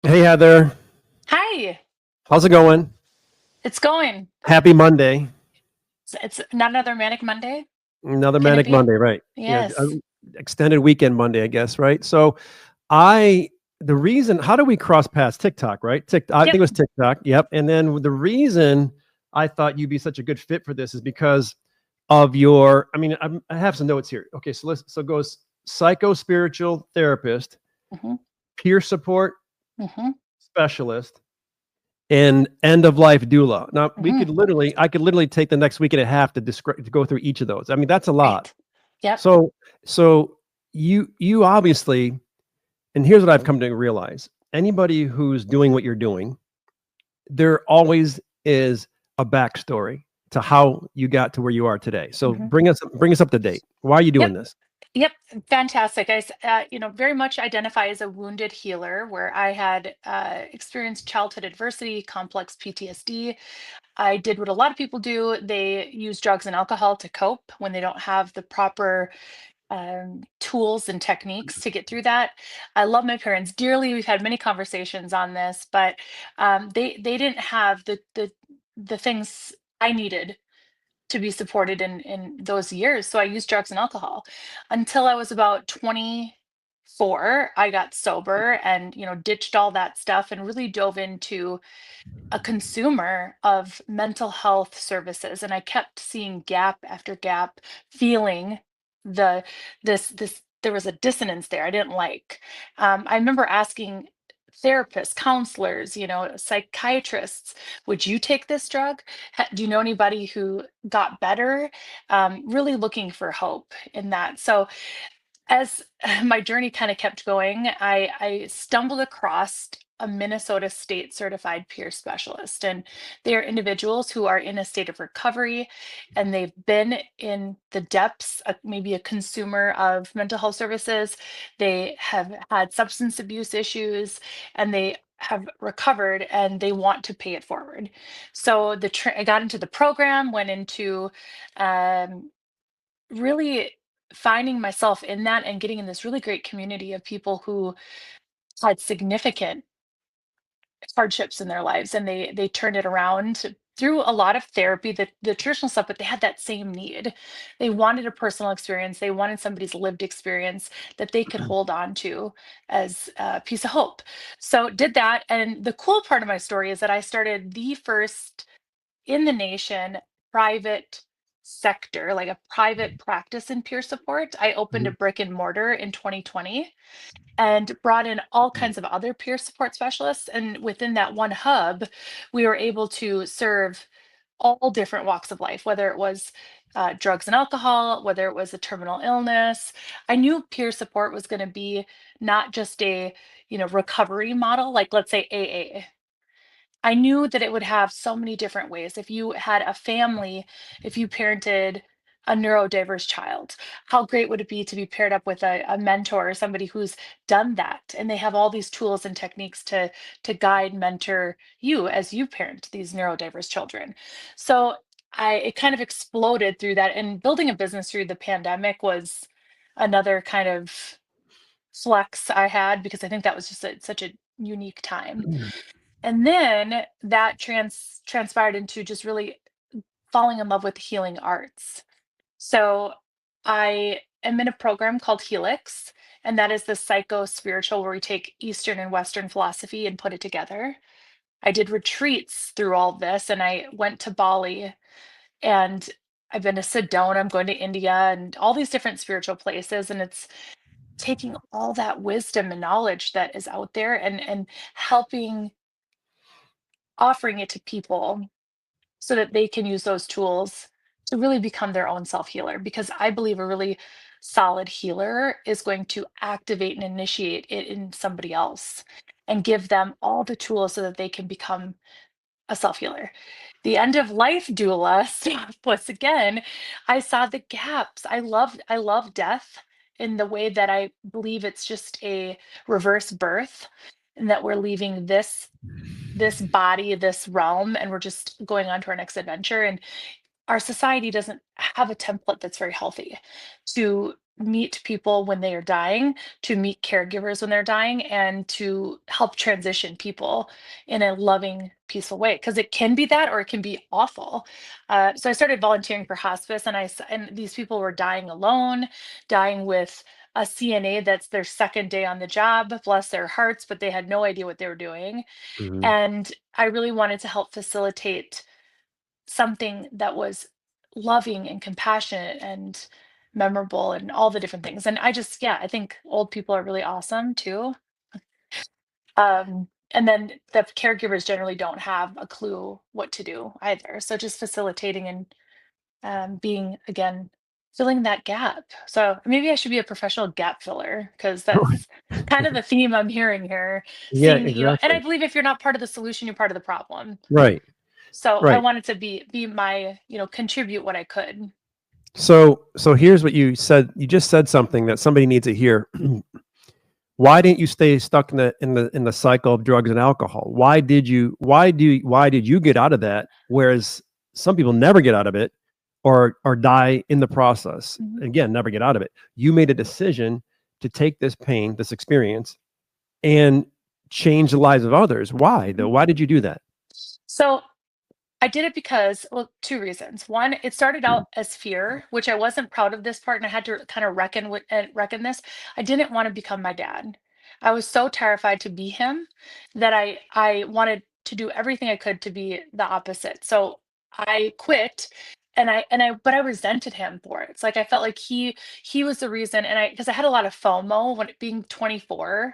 Hey Heather, Hi, how's it going? it's going. Happy Monday. It's not another Manic Monday. Another Can it manic be? Monday, right? Yeah, Yes. extended weekend Monday, I guess, right? So I the reason how do we cross paths? TikTok, right? I think Yep. it was TikTok. Yep. And then the reason I thought you'd be such a good fit for this is because of your I have some notes here. Okay, so it goes psycho spiritual therapist, Hmm. peer support Hmm. specialist, and end of life doula. Now Hmm. I could literally take the next week and a half to describe to go through each of those. I mean, that's a lot. Right. Yep. So so you obviously, and here's what I've come to realize: anybody who's doing what you're doing, there always is a backstory to how you got to where you are today. So Hmm. bring us up to date. Why are you doing Yep. this? Yep. Fantastic. Very much identify as a wounded healer where I had experienced childhood adversity, complex PTSD. I did what a lot of people do. They use drugs and alcohol to cope when they don't have the proper tools and techniques to get through that. I love my parents dearly. We've had many conversations on this, but they didn't have the things I needed to be supported in those years. So I used drugs and alcohol until I was about 24. I got sober and ditched all that stuff and really dove into a consumer of mental health services, and I kept seeing gap after gap, feeling the this there was a dissonance there I didn't like. I remember asking therapists, counselors, psychiatrists, would you take this drug? Do you know anybody who got better? Really looking for hope in that. So as my journey kind of kept going, I stumbled across a Minnesota state certified peer specialist. And they are individuals who are in a state of recovery and they've been in the depths, maybe a consumer of mental health services. They have had substance abuse issues and they have recovered and they want to pay it forward. So I got into the program, went into um, really finding myself in that and getting in this really great community of people who had significant hardships in their lives and they turned it around through a lot of therapy, the traditional stuff, but they had that same need. They wanted a personal experience, they wanted somebody's lived experience that they could hold on to as a piece of hope. So did that, and the cool part of my story is that I started the first in the nation private sector, like a private practice in peer support. I opened a Mhm. brick and mortar in 2020 and brought in all kinds of other peer support specialists. And within that one hub, we were able to serve all different walks of life, whether it was drugs and alcohol, whether it was a terminal illness. I knew peer support was going to be not just a recovery model, like let's say AA. I knew that it would have so many different ways. If you had a family, if you parented a neurodiverse child, how great would it be to be paired up with a mentor or somebody who's done that and they have all these tools and techniques to guide, mentor you as you parent these neurodiverse children. So I it kind of exploded through that, and building a business through the pandemic was another kind of flex I had because I think that was just such a unique time. And then that transpired into just really falling in love with the healing arts. So I am in a program called Helix, and that is the psycho spiritual where we take Eastern and Western philosophy and put it together. I did retreats through all this, and I went to Bali, and I've been to Sedona, I'm going to India, and all these different spiritual places. And it's taking all that wisdom and knowledge that is out there and helping offering it to people so that they can use those tools to really become their own self healer. Because I believe a really solid healer is going to activate and initiate it in somebody else and give them all the tools so that they can become a self healer. The end of life doula stuff was again, I saw the gaps. I love death in the way that I believe it's just a reverse birth and that we're leaving this body, this realm, and we're just going on to our next adventure. And our society doesn't have a template that's very healthy to meet people when they are dying, to meet caregivers when they're dying, and to help transition people in a loving, peaceful way. Because it can be that, or it can be awful. So I started volunteering for hospice, and these people were dying alone, dying with a CNA that's their second day on the job, bless their hearts, but they had no idea what they were doing. Mhm. And I really wanted to help facilitate something that was loving and compassionate and memorable and all the different things. And I just, yeah, I think old people are really awesome too. And then the caregivers generally don't have a clue what to do either. So just facilitating and being, again, filling that gap. So maybe I should be a professional gap filler, because that's kind of the theme I'm hearing here. Yeah, Seeing, and I exactly. believe if you're not part of the solution, you're part of the problem. Right, So I right. wanted to be my, contribute what I could. So here's what you said. You just said something that somebody needs to hear. Why didn't you stay stuck in the cycle of drugs and alcohol? Why did you get out of that? Whereas some people never get out of it, or die in the process. Mhm. Again, never get out of it. You made a decision to take this pain, this experience, and change the lives of others. Why though? Why did you do that? So I did it because, well, two reasons. One, it started out as fear, which I wasn't proud of this part, and I had to kind of reckon this. I didn't want to become my dad. I was so terrified to be him that I wanted to do everything I could to be the opposite. So I quit, but I resented him for it. It's like I felt like he was the reason, and because I had a lot of FOMO when being 24.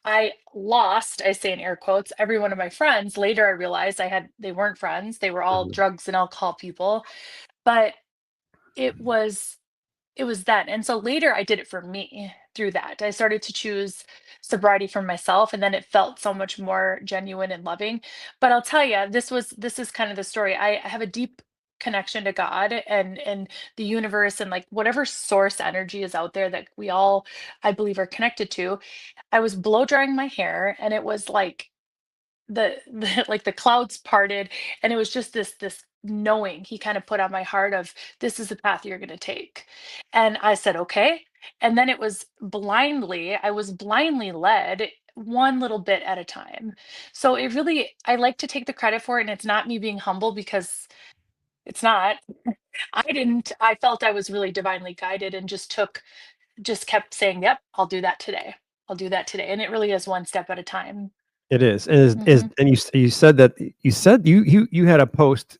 I lost, I say in air quotes, every one of my friends. Later, I realized they weren't friends. They were all Mhm. drugs and alcohol people. But it was it was that. And so later I did it for me through that. I started to choose sobriety for myself, and then it felt so much more genuine and loving. But I'll tell you, this is kind of the story. I have a deep connection to God and the universe, and like whatever source energy is out there that we all, I believe, are connected to. I was blow drying my hair, and it was like the like the clouds parted, and it was just this knowing he kind of put on my heart of, this is the path you're going to take. And I said, okay. And then I was blindly led one little bit at a time. So it really, I like to take the credit for it, and it's not me being humble, because it's not. I felt I was really divinely guided, and just kept saying, yep, I'll do that today. I'll do that today. And it really is one step at a time. It is, and Hmm. you said that you had a post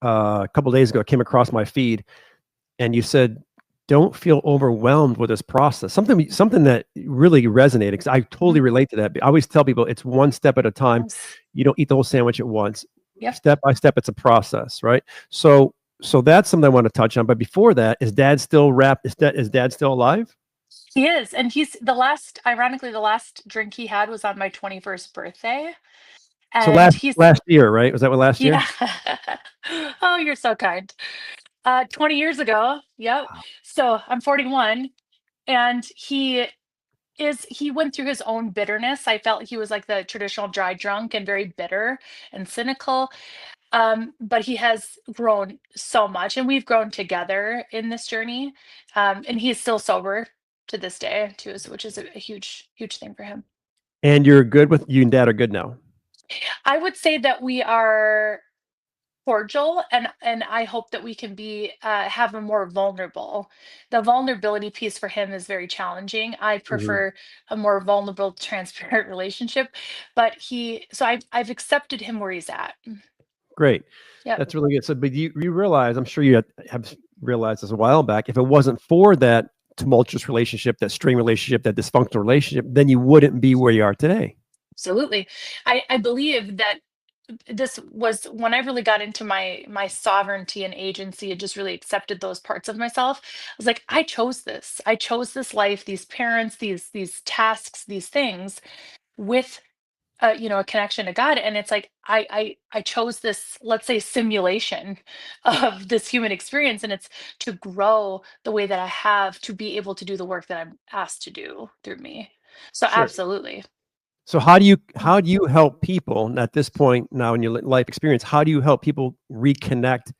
a couple days ago, came across my feed, and you said, "Don't feel overwhelmed with this process." Something that really resonated, because I totally Hmm. relate to that. I always tell people it's one step at a time. Yes. You don't eat the whole sandwich at once. Yep. Step by step, it's a process, right? So that's something I want to touch on. But before that, is Dad still wrapped? Is Dad still alive? He is. And ironically, the last drink he had was on my 21st birthday. So And last year, right? Was that what last year? yeah. Oh, you're so kind. 20 years ago. Yep. So I'm 41. And he went through his own bitterness. I felt he was like the traditional dry drunk and very bitter and cynical. But he has grown so much, and we've grown together in this journey. And he's still sober to this day too, which is a huge, huge thing for him. And you and Dad are good now. I would say that we are cordial, and I hope that we can be have a more vulnerable. The vulnerability piece for him is very challenging. I Mhm. prefer a more vulnerable, transparent relationship, but I've accepted him where he's at. Great. Yep. That's really good. So, but you realize, I'm sure you have realized this a while back, if it wasn't for that tumultuous relationship, that strained relationship, that dysfunctional relationship, then you wouldn't be where you are today. Absolutely. I believe that this was when I really got into my sovereignty and agency, and just really accepted those parts of myself. I was like, I chose this. I chose this life, these parents, these tasks, these things, with a connection to God. And it's like I chose this, let's say, simulation of this human experience, and it's to grow the way that I have to be able to do the work that I'm asked to do through me. So Sure. absolutely. So how do you help people at this point now in your life experience? How do you help people reconnect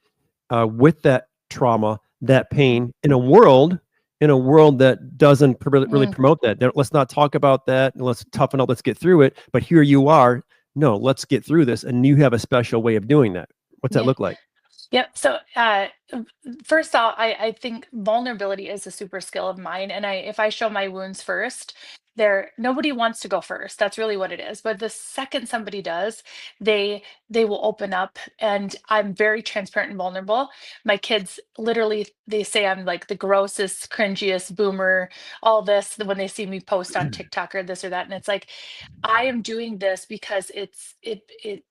with that trauma, that pain, in a world in a world that doesn't really Mm, promote that. Let's not talk about that. Let's toughen up. Let's get through it. But here you are. No, let's get through this. And you have a special way of doing that. What's that yeah. look like? Yep. So, first off, I think vulnerability is a super skill of mine, and if I show my wounds first, nobody wants to go first. That's really what it is. But the second somebody does, they will open up, and I'm very transparent and vulnerable. My kids literally they say I'm like the grossest, cringiest boomer, all this when they see me post on TikTok or this or that, and it's like I am doing this because it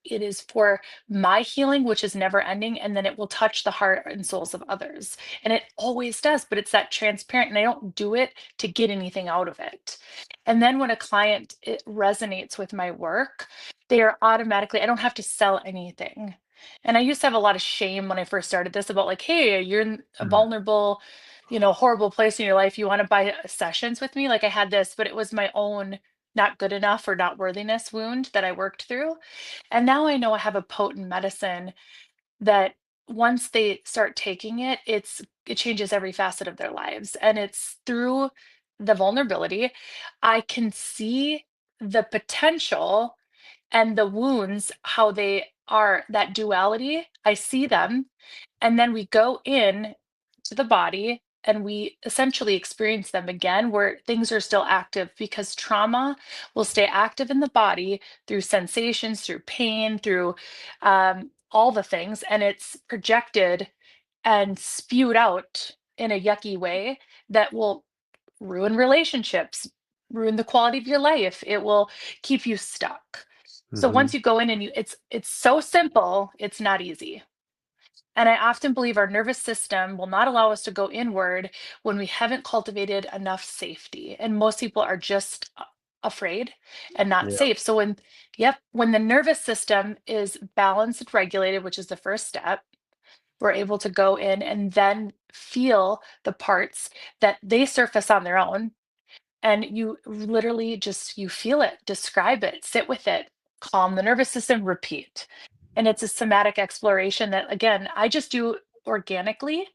is for my healing, which is never ending, and then it will touch the heart and souls of others. And it always does, but it's that transparent, and I don't do it to get anything out of it. And then when a client it resonates with my work, they are automatically, I don't have to sell anything. And I used to have a lot of shame when I first started this about like, hey, you're in a vulnerable, horrible place in your life. You want to buy sessions with me? Like I had this, but it was my own not good enough or not worthiness wound that I worked through. And now I know I have a potent medicine that once they start taking it, it changes every facet of their lives. And it's through the vulnerability, I can see the potential and the wounds, how they are that duality. I see them. And then we go in to the body and we essentially experience them again where things are still active because trauma will stay active in the body through sensations, through pain, through all the things. And it's projected and spewed out in a yucky way that will ruin relationships, ruin the quality of your life. It will keep you stuck. So Mm-hmm. once you go in and it's so simple, it's not easy. And I often believe our nervous system will not allow us to go inward when we haven't cultivated enough safety. And most people are just afraid and not Yeah. safe. So when the nervous system is balanced and regulated, which is the first step, we're able to go in and then feel the parts that they surface on their own, and you literally just you feel it, describe it, sit with it, calm the nervous system, repeat. And it's a somatic exploration that again I just do organically.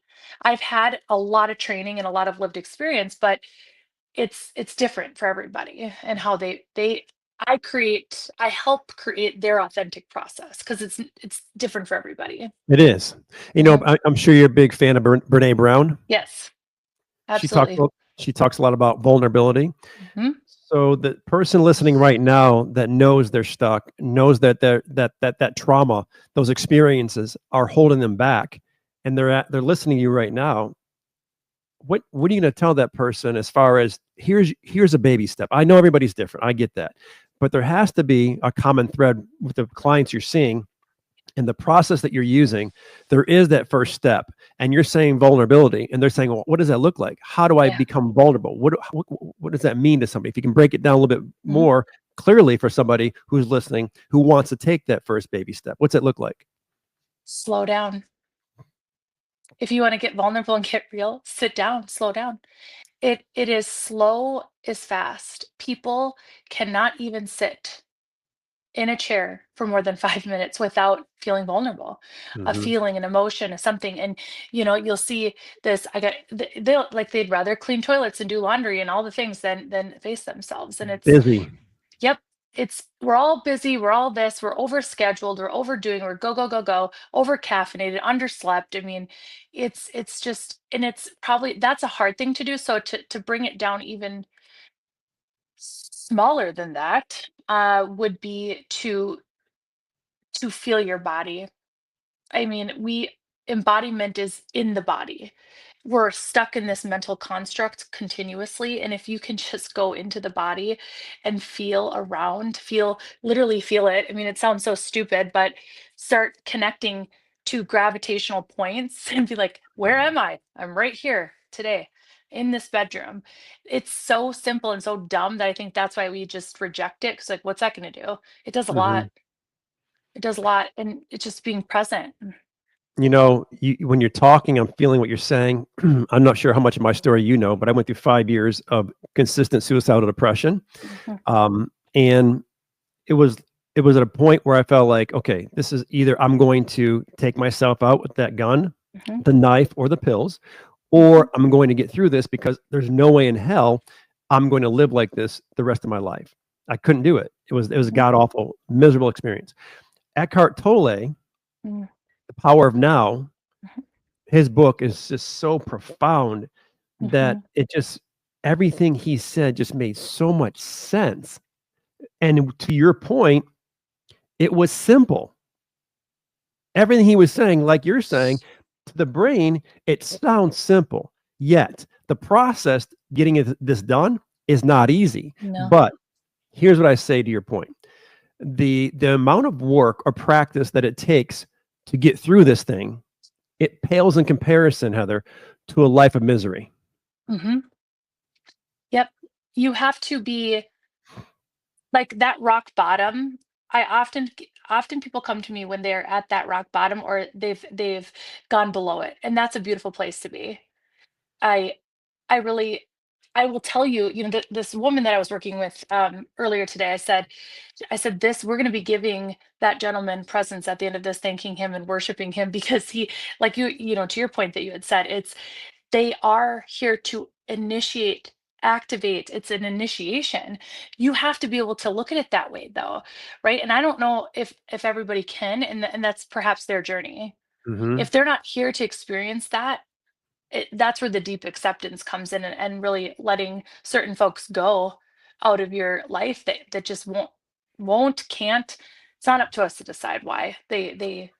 I've had a lot of training and a lot of lived experience, but it's different for everybody and how I help create their authentic process because it's different for everybody. It is. Mhm. I'm sure you're a big fan of Brene Brown. Yes, She talks, absolutely. she talks a lot about vulnerability. Mhm. So the person listening right now that knows they're stuck, knows that that trauma, those experiences are holding them back, and they're listening to you right now. What are you going to tell that person as far as here's a baby step? I know everybody's different. I get that. But there has to be a common thread with the clients you're seeing and the process that you're using. There is that first step, and you're saying vulnerability, and they're saying, well, what does that look like? How do I Yeah. become vulnerable? What does that mean to somebody? If you can break it down a little bit Mhm. more clearly for somebody who's listening, who wants to take that first baby step, what's it look like? Slow down. If you want to get vulnerable and get real, sit down, slow down. It is slow is fast. People cannot even sit in a chair for more than 5 minutes without feeling vulnerable, a Hmm. feeling, an emotion, or something. And you'll see this. They'd rather clean toilets and do laundry and all the things than face themselves. And it's Busy. Yep. We're all busy, we're all this, we're overscheduled, we're overdoing, we're go, go, go, go, over caffeinated, underslept. I mean, it's just and it's probably that's a hard thing to do. So to bring it down even smaller than that, would be to feel your body. I mean, we embodiment is in the body. We're stuck in this mental construct continuously. And if you can just go into the body and feel around, literally feel it. I mean, it sounds so stupid, but start connecting to gravitational points and be like, where am I? I'm right here today in this bedroom. It's so simple and so dumb that I think that's why we just reject it. Cause like, what's that going to do? It does a Hmm. lot. It does a lot. And it's just being present. When you're talking, I'm feeling what you're saying. I'm not sure how much of my story you know, but I went through 5 years of consistent suicidal depression. Mhm. And it was it was at a point where I felt like, okay, this is either I'm going to take myself out with that gun, Mhm. the knife, or the pills, Mhm. or I'm going to get through this because there's no way in hell I'm going to live like this the rest of my life. I couldn't do it. It was a Mhm. god awful, miserable experience. Eckhart Tolle, Mhm. The Power of Now, Mhm. his book is just so profound that Mhm. it just everything he said just made so much sense. And to your point, it was simple. Everything he was saying, like you're saying, to the brain, it sounds simple. Yet the process getting this done is not easy. No. But here's what I say to your point. The amount of work or practice that it takes to get through this thing, it pales in comparison, Heather, to a life of misery. Mhm. Yep. You have to be like that rock bottom. Often people come to me when they're at that rock bottom or they've gone below it, and that's a beautiful place to be. I I really I will tell you, this woman that I was working with earlier today, I said this, we're going to be giving that gentleman presents at the end of this, thanking him and worshiping him because he, like to your point that you had said, they are here to initiate, activate. It's an initiation. You have to be able to look at it that way though, right? And I don't know if everybody can, and that's perhaps their journey. Mm-hmm. If they're not here to experience that, that's where the deep acceptance comes in, and really letting certain folks go out of your life that just can't. It's not up to us to decide why they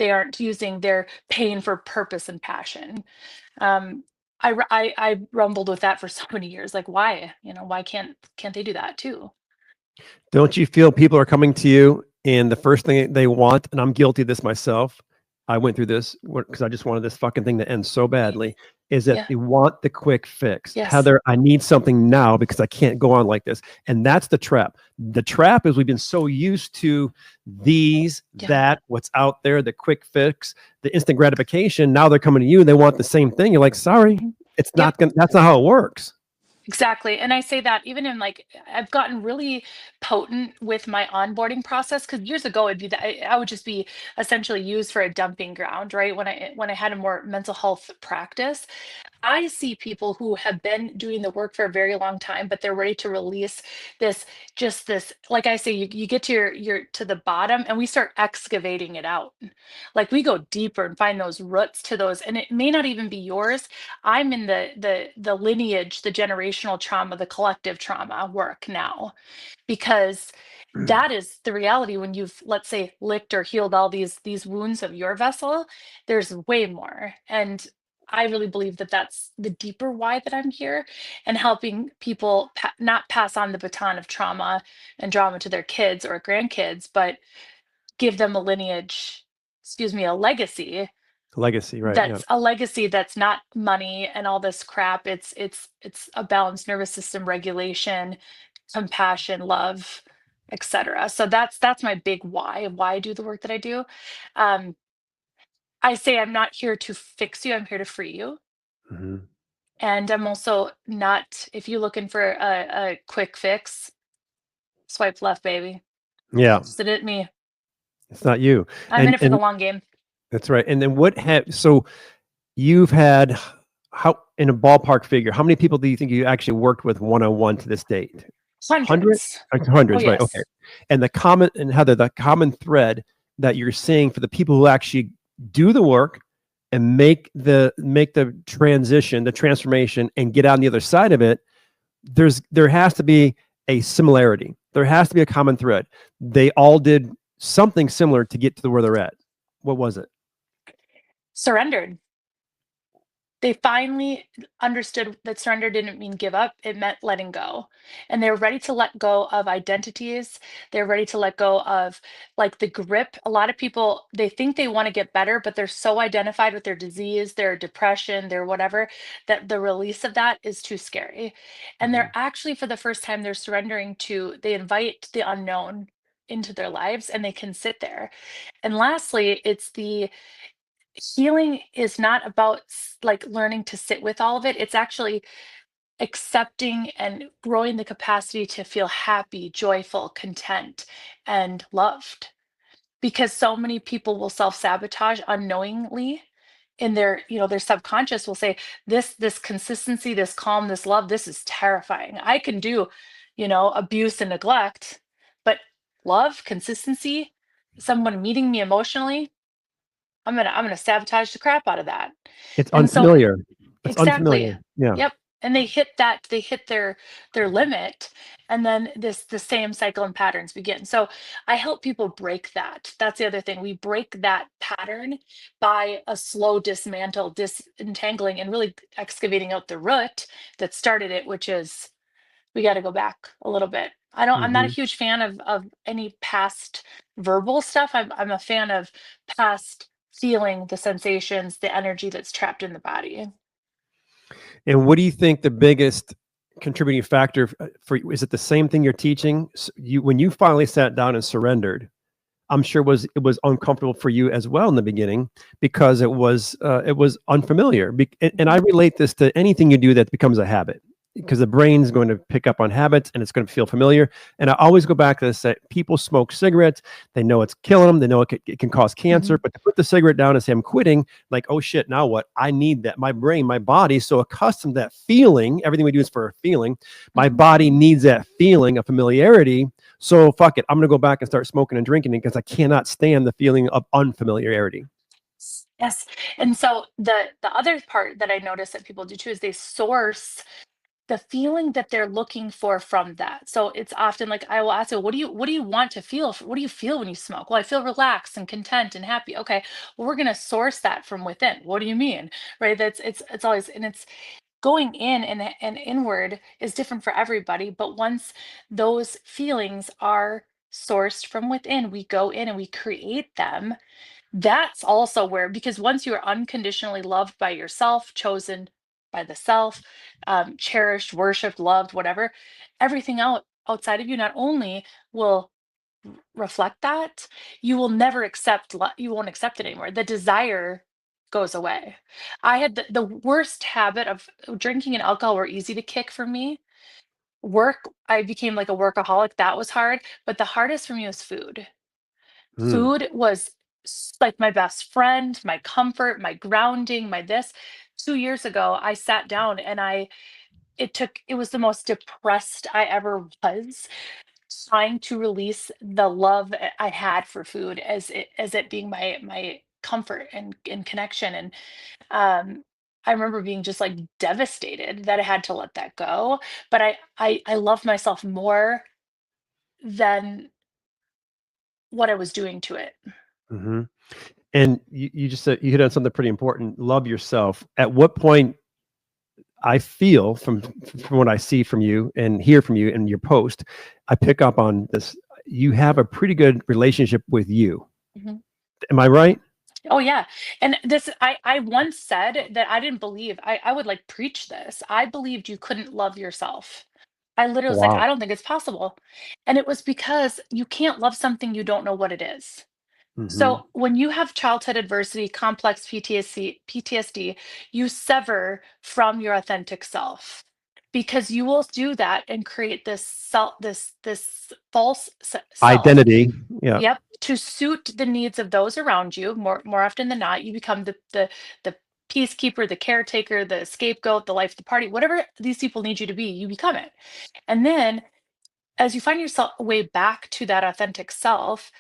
aren't using their pain for purpose and passion. um I rumbled with that for so many years, like, why, why can't they do that too? Don't you feel people are coming to you and the first thing they want, and I'm guilty of this myself. I went through this because I just wanted this fucking thing to end so badly. Is that Yeah. they want the quick fix? Yes. Heather, I need something now because I can't go on like this. And that's the trap. The trap is we've been so used to Yeah. what's out there, the quick fix, the instant gratification. Now they're coming to you and they want the same thing. You're like, sorry, Mhm. it's Yep. not gonna, that's not how it works. Exactly. And I say that even in, like, I've gotten really potent with my onboarding process, because years ago it'd be that I would just be essentially used for a dumping ground, right? When I had a more mental health practice, I see people who have been doing the work for a very long time, but they're ready to release this, just this, like I say, you get to your to the bottom and we start excavating it out. Like, we go deeper and find those roots to those, and it may not even be yours. I'm in the lineage, the generational trauma, the collective trauma work now, because that is the reality. When you've, let's say, licked or healed all these wounds of your vessel, there's way more. And I really believe that that's the deeper why that I'm here, and helping people not pass on the baton of trauma and drama to their kids or grandkids, but give them a lineage, excuse me, a legacy. Legacy, right? Yeah. That's a legacy that's not money and all this crap. It's a balanced nervous system regulation, compassion, love, etc. So that's my big why of why I do the work that I do. Um, I say I'm not here to fix you. I'm here to free you. Mhm. And I'm also not, if you're looking for a quick fix, swipe left, baby. Yeah. Just it ain't me. It's not you. I'm in And it for the long game. that's right. And then what have so you've had how in a ballpark figure, how many people do you think you actually worked with one on one to this date? Hundreds? Hundreds. Oh, Hundreds, right. Okay. yes. And Heather, the common thread that you're seeing for the people who actually do the work and make the transition, the transformation, and get on the other side of it, there has to be a similarity. There has to be a common thread. They all did something similar to get to where they're at. What was it? Surrendered. They finally understood that surrender didn't mean give up, it meant letting go. And they're ready to let go of identities. They're ready to let go of, like, the grip. A lot of people, they think they want to get better, but they're so identified with their disease, their depression, their whatever, that the release of that is too scary. And they're Mhm. actually, for the first time, they're surrendering to, they invite the unknown into their lives and they can sit there. And lastly, it's the healing is not about like learning to sit with all of it. It's actually accepting and growing the capacity to feel happy, joyful, content, and loved. Because so many people will self sabotage unknowingly in their, their subconscious will say, this consistency, this calm, this love, this is terrifying. I can do, abuse and neglect, but love, consistency, someone meeting me emotionally, I'm gonna sabotage the crap out of that. It's And so unfamiliar. It's exactly. unfamiliar. Yeah. Yep. And they hit their limit, and then the same cycle and patterns begin. So I help people break that. That's the other thing. We break that pattern by a slow disentangling and really excavating out the root that started it, which is we got to go back a little bit. I'm not a Hmm. huge fan of any past verbal stuff. I'm a fan of past feeling the sensations, the energy that's trapped in the body. And what do you think the biggest contributing factor for you? Is it the same thing you're teaching? When you finally sat down and surrendered, I'm sure it was uncomfortable for you as well in the beginning because it was unfamiliar. And I Mhm. relate this to anything you do that becomes a habit, because the brain's going to pick up on habits and it's going to feel familiar. And I always go back to this: that people smoke cigarettes, they know it's killing them, they know it can cause cancer, Mhm. but to put the cigarette down and say I'm quitting, like, oh shit, now what? I need that. My brain, my body, so accustomed to that feeling. Everything we do is for a feeling. My Mhm. body needs that feeling of familiarity. So fuck it, I'm gonna go back and start smoking and drinking because I cannot stand the feeling of unfamiliarity. Yes. And so the other part that I notice that people do too is they source the feeling that they're looking for from that. So it's often like I will ask you, what do you want to feel? What do you feel when you smoke? Well, I feel relaxed and content and happy. Okay. Well, we're gonna source that from within. What do you mean? Right? It's always, and it's going in and inward is different for everybody. But once those feelings are sourced from within, we go in and we create them. That's also where, because once you are unconditionally loved by yourself, chosen by the self, cherished, worshiped, loved, whatever, everything outside of you not only will reflect that, you will never you won't accept it anymore. The desire goes away. I had the worst habit of drinking and alcohol were easy to kick for me. Work, I became like a workaholic. That was hard. But the hardest for me was food. Mm. Food was like my best friend, my comfort, my grounding, my this. 2 years ago, I sat down and it was the most depressed I ever was, trying to release the love I had for food as it being my comfort and connection. And I remember being just like devastated that I had to let that go. But I love myself more than what I was doing to it. Hmm. And you just said you hit on something pretty important. Love yourself. At what point, I feel from what I see from you and hear from you in your post, I pick up on this. You have a pretty good relationship with you. Mhm. Am I right? Oh yeah. And this I once said that I didn't believe I would like preach this. I believed you couldn't love yourself. I literally was like, Wow. I don't think it's possible. And it was because you can't love something you don't know what it is. Hmm. So when you have childhood adversity, complex PTSD, you sever from your authentic self because you will do that and create this this false self. Identity. Yeah. Yep, to suit the needs of those around you. More often than not, you become the peacekeeper, the caretaker, the scapegoat, the life of the party, whatever these people need you to be, you become it. And then as you find yourself way back to that authentic self,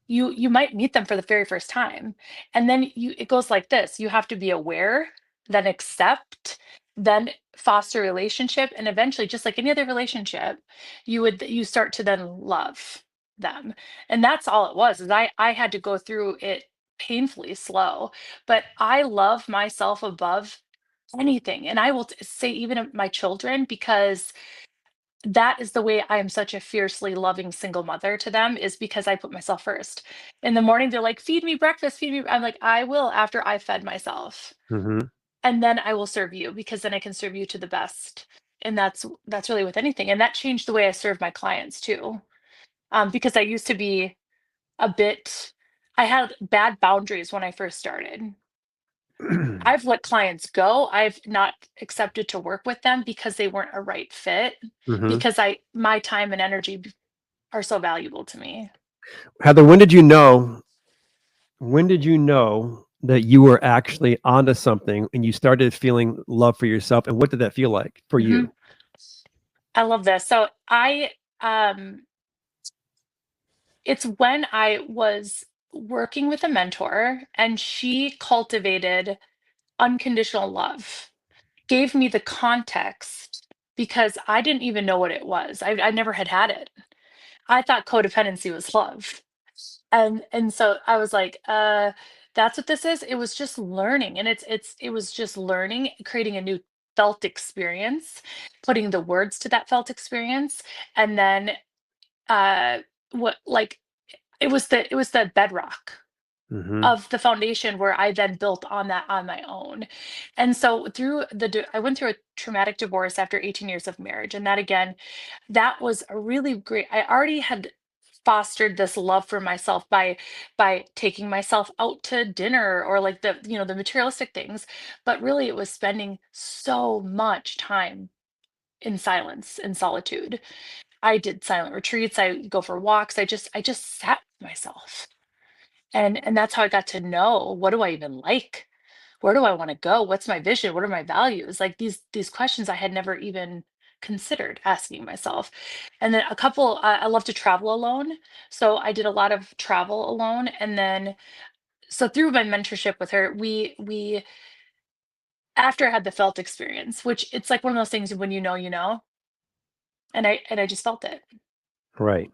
you might meet them for the very first time. And then it goes like this. You have to be aware, then accept, then foster a relationship, and eventually, just like any other relationship, you start to then love them. And that's all it was, is I had to go through it painfully slow, but I love myself above anything. And I will say even of my children, because that is the way I am such a fiercely loving single mother to them, is because I put myself first. In the morning, they're like, "Feed me breakfast, feed me." I'm like, "I will after I fed myself, Hmm. and then I will serve you because then I can serve you to the best." And that's really with anything. And that changed the way I serve my clients too, because I used to be a bit. I had bad boundaries when I first started. I've let clients go. I've not accepted to work with them because they weren't a right fit. Hmm. Because my time and energy are so valuable to me. Heather, when did you know that you were actually onto something and you started feeling love for yourself? And what did that feel like for Mhm. you? I love this. So um, it's when I was working with a mentor and she cultivated unconditional love, gave me the context because I didn't even know what it was. I never had it. I thought codependency was love. And so I was like, that's what this is. It was just learning. And it was just learning, creating a new felt experience, putting the words to that felt experience. And then uh what like it was the bedrock Hmm. of the foundation where I then built on that on my own. And so I went through a traumatic divorce after 18 years of marriage. And that again, that was a really great. I already had fostered this love for myself by taking myself out to dinner or like the materialistic things, but really it was spending so much time in silence and solitude. I did silent retreats, I go for walks, I just sat with myself. And that's how I got to know, what do I even like? Where do I want to go? What's my vision? What are my values? Like these questions I had never even considered asking myself. And then I love to travel alone. So I did a lot of travel alone. And then so through my mentorship with her, we after I had the felt experience, which it's like one of those things when you know, and I just felt it. Right.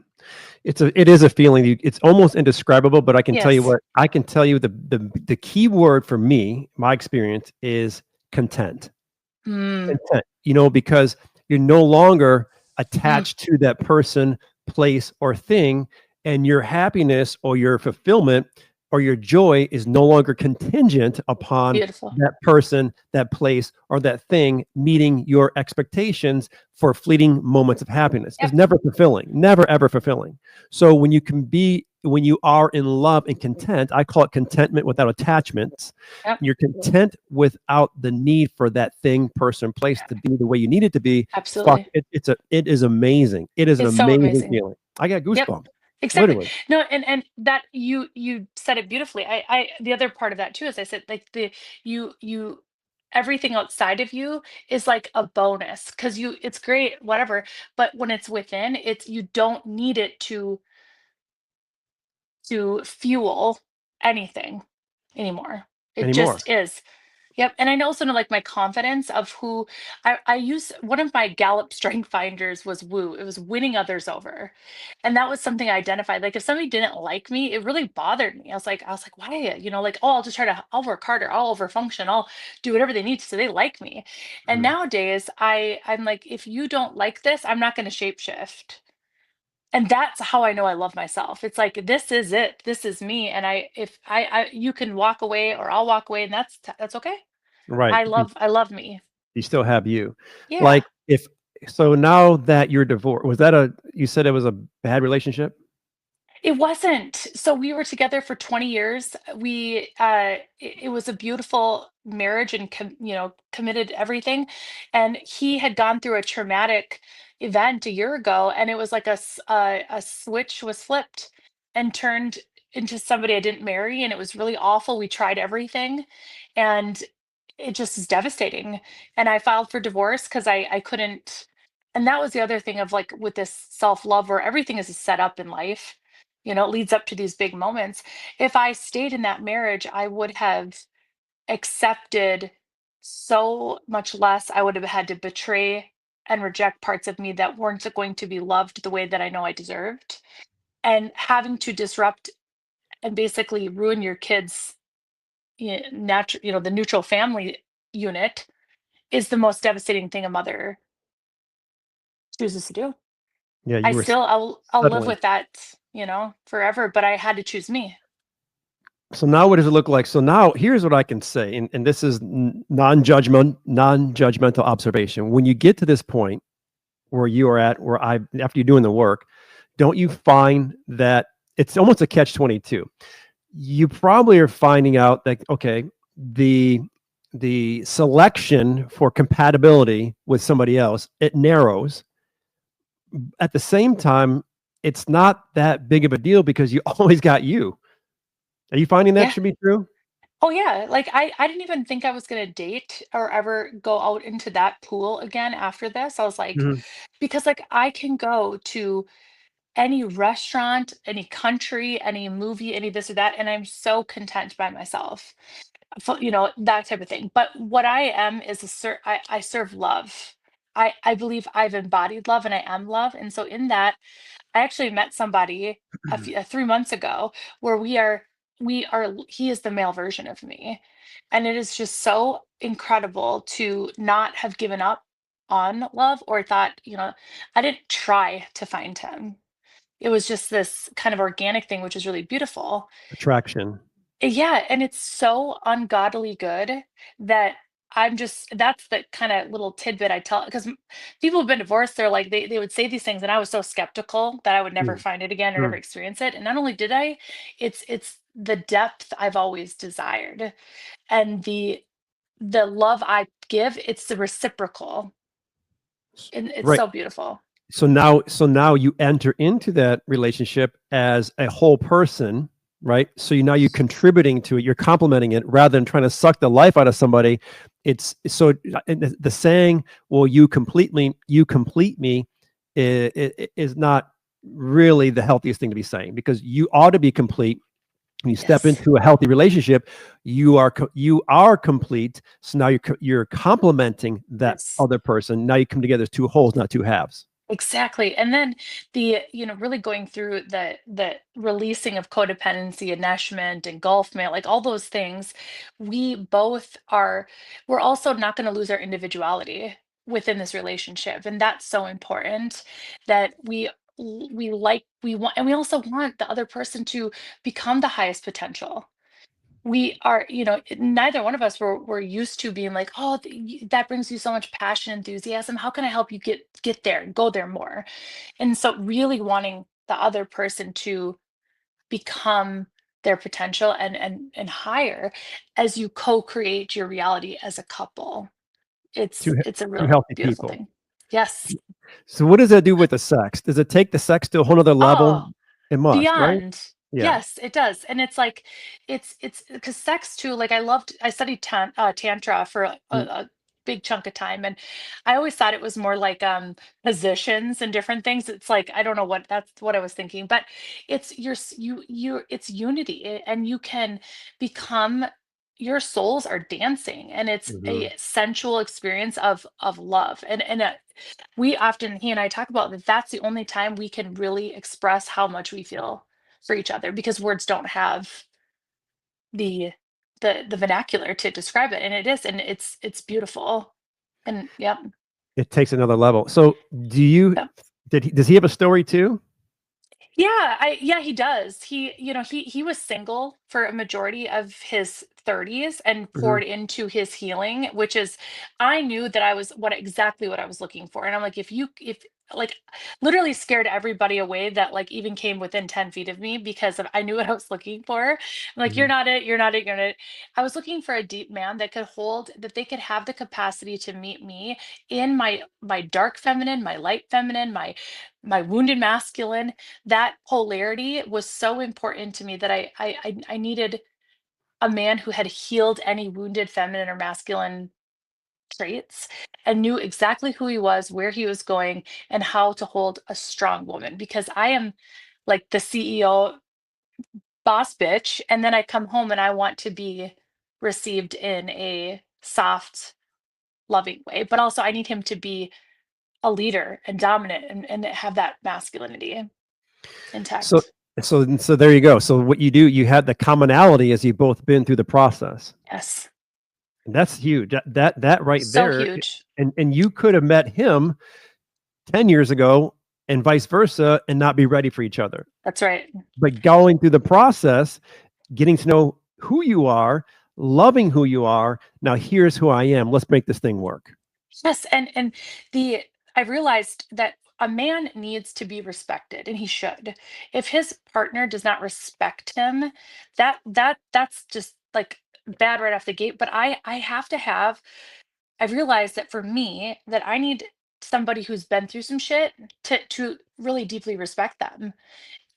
It is a feeling. It's almost indescribable, but I can tell you Yes. what, I can tell you the key word for me, my experience is content. Mm, Content, because you're no longer mm, attached to that person, place, or thing, and your happiness or your fulfillment or your joy is no longer contingent upon beautiful. that person, that place, or that thing meeting your expectations for fleeting moments of happiness. It's Yep. never fulfilling, never ever fulfilling. So when you are in love and content, I call it contentment without attachments. Yep. You're content without the need for that thing, person, place to be the way you need it to be. Fuck Absolutely. it. It is amazing. It is an It's so amazing amazing. feeling. I got Yep. goosebumps, Exactly. literally. No, and that you said it beautifully. I the other part of that too is I said like you everything outside of you is like a bonus because it's great, whatever. But when it's within, it's you don't need it to fuel anything anymore. It Anymore. just is. Yep, and I also know, like, my confidence of who I use one of my Gallup strength finders was woo. It was winning others over. And that was something I identified. Like if somebody didn't like me, it really bothered me. I was like, why? Like, oh, I'll work harder, I'll overfunction, I'll do whatever they need so they like me. And Mhm. nowadays I'm like, if you don't like this, I'm not gonna shapeshift. And that's how I know I love myself. It's like this is it. This is me. And if I you can walk away or I'll walk away and that's okay. Right. I love me. You still have you. Yeah. Like if so now that you're divorced, you said it was a bad relationship? It wasn't. So we were together for 20 years. It was a beautiful marriage and committed everything. And he had gone through a traumatic event a year ago and it was like a switch was flipped and turned into somebody I didn't marry and it was really awful. We tried everything and it just is devastating. And I filed for divorce because I couldn't. And that was the other thing of like with this self-love where everything is set up in life, it leads up to these big moments. If I stayed in that marriage, I would have accepted so much less. I would have had to betray and reject parts of me that weren't going to be loved the way that I know I deserved. And having to disrupt and basically ruin your kids' the neutral family unit is the most devastating thing a mother chooses to do. Yeah, you were I'll live settling. with that, forever, but I had to choose me. So now what does it look like? So now here's what I can say, and this is non-judgmental observation. When you get to this point where you are at, after you're doing the work, don't you find that it's almost a catch 22? You probably are finding out that, okay, the selection for compatibility with somebody else, it narrows. At the same time, it's not that big of a deal because you always got you. Are you finding that Yeah. should be true? Oh yeah, like I didn't even think I was gonna date or ever go out into that pool again after this. I was like, Mhm. because like I can go to any restaurant, any country, any movie, any this or that, and I'm so content by myself. That type of thing. But what I am is I serve love. I believe I've embodied love and I am love. And so in that, I actually met somebody 3 months ago where he is the male version of me. And it is just so incredible to not have given up on love or thought, I didn't try to find him. It was just this kind of organic thing, which is really beautiful. Attraction. Yeah, and it's so ungodly good that that's the kind of little tidbit I tell, because people who've been divorced, they're like they would say these things, and I was so skeptical that I would never Mm, find it again or never mm. experience it. And not only did I, it's the depth I've always desired, and the love I give, it's the reciprocal, and it's Right. so beautiful. So now you enter into that relationship as a whole person, right? So you're contributing to it, you're complementing it rather than trying to suck the life out of somebody. It's so and the saying, well, you complete me, is not really the healthiest thing to be saying, because you ought to be complete. When you step Yes. into a healthy relationship, you are complete. So now you're complementing that Yes. other person. Now you come together as two wholes, not two halves. Exactly. And then really going through the releasing of codependency, enmeshment, engulfment, like all those things, we're also not going to lose our individuality within this relationship. And that's so important that we want, and we also want the other person to become the highest potential. We are, neither one of us were used to being like, oh, that brings you so much passion, enthusiasm. How can I help you get there and go there more? And so really wanting the other person to become their potential and higher as you co-create your reality as a couple. Two It's a two real healthy beautiful people. thing. Yes. So what does that do with the sex? Does it take the sex to a whole other level? Oh, It must, right? beyond. Yeah. Yes, it does. And it's like it's because sex too, like I studied tantra for Mm, a big chunk of time, and I always thought it was more like positions and different things. It's like I don't know what that's what I was thinking, but it's it's unity, and you can become your souls are dancing, and it's mhm. a sensual experience of love. And he and I talk about that, that's the only time we can really express how much we feel for each other, because words don't have the the vernacular to describe it, and it's beautiful. And yep. It takes another level. So does he have a story too? Yeah, he does. He was single for a majority of his 30s and Mhm, poured into his healing, which is I knew that I was exactly what I was looking for. And I'm like, if like literally scared everybody away that like even came within 10 feet of me, because I knew what I was looking for. I'm like, you're mhm. not it, you're not it, you're not it. I was looking for a deep man that they could have the capacity to meet me in my dark feminine, my light feminine, my wounded masculine. That polarity was so important to me that I needed a man who had healed any wounded feminine or masculine traits and knew exactly who he was, where he was going, and how to hold a strong woman, because I am like the CEO boss bitch, and then I come home and I want to be received in a soft, loving way. But also I need him to be a leader and dominant and have that masculinity So intact. so there you go. So what you do, you had the commonality as you both been through the process. Yes. And that's huge. That right So there. huge. And you could have met him 10 years ago and vice versa and not be ready for each other. That's right. But going through the process, getting to know who you are, loving who you are. Now here's who I am. Let's make this thing work. Yes, and the I realized that a man needs to be respected, and he should. If his partner does not respect him, that's just like bad right off the gate. But I have to have I've realized that for me that I need somebody who's been through some shit to really deeply respect them,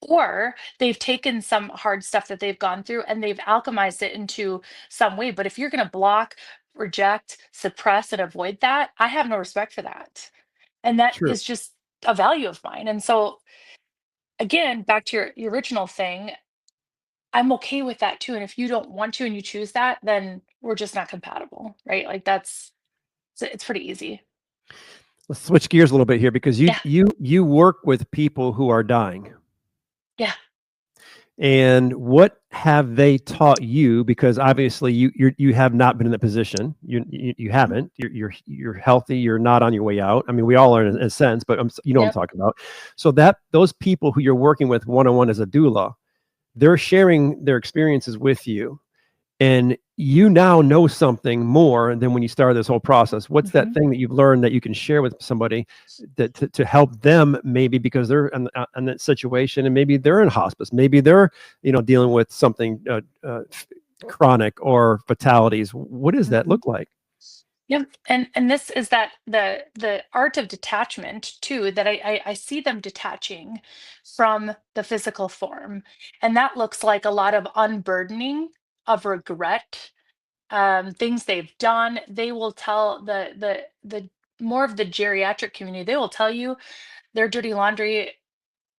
Or they've taken some hard stuff that they've gone through and they've alchemized it into some way. But if you're going to block, reject, suppress, and avoid that, I have no respect for that. And that True. is just a value of mine. And so, again, back to your original thing, I'm okay with that too. And if you don't want to and you choose that, then we're just not compatible, right? Like it's pretty easy. Let's switch gears a little bit here because you Yeah. you work with people who are dying. Yeah. And what have they taught you? Because obviously you have not been in that position. You Mhm. haven't. You're healthy. You're not on your way out. I mean, we all are in a sense, but you know what I'm Yep. talking about. So that those people who you're working with one on one as a doula, they're sharing their experiences with you, and you now know something more than when you started this whole process. What's that Hmm. thing that you've learned that you can share with somebody that to help them, maybe because they're in that situation, and maybe they're in hospice, maybe they're dealing with something chronic or fatalities. What does that Hmm. look like? Yep. And this is that the art of detachment too, that I see them detaching from the physical form. And that looks like a lot of unburdening of regret, things they've done. They will tell the more of the geriatric community, they will tell you their dirty laundry,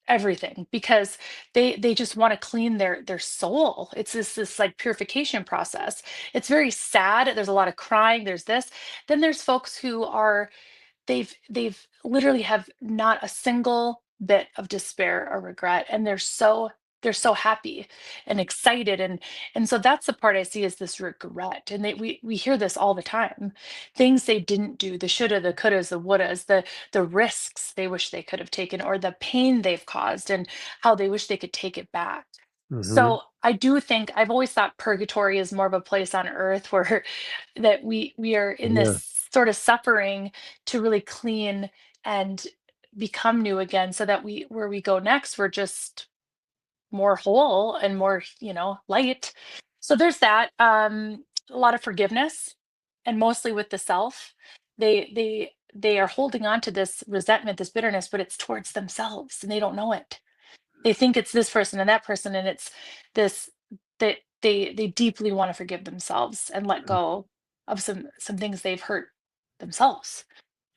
everything, because they just want to clean their soul. It's this like purification process. It's very sad. There's a lot of crying. There's this. Then there's folks who are, they've literally have not a single bit of despair or regret, and they're so happy and excited. And so that's the part I see, is this regret. And we hear this all the time, things they didn't do, the shoulda, the couldas, the wouldas, the risks they wish they could have taken, or the pain they've caused and how they wish they could take it back. Hmm. So I do think, I've always thought purgatory is more of a place on earth where that we are in Yeah. this sort of suffering to really clean and become new again, so that we, where we go next, we're just more whole and more, light. So there's that. A lot of forgiveness, and mostly with the self. They are holding on to this resentment, this bitterness, but it's towards themselves and they don't know it. They think it's this person and that person, and it's this, that they deeply want to forgive themselves and let go of some things they've hurt themselves.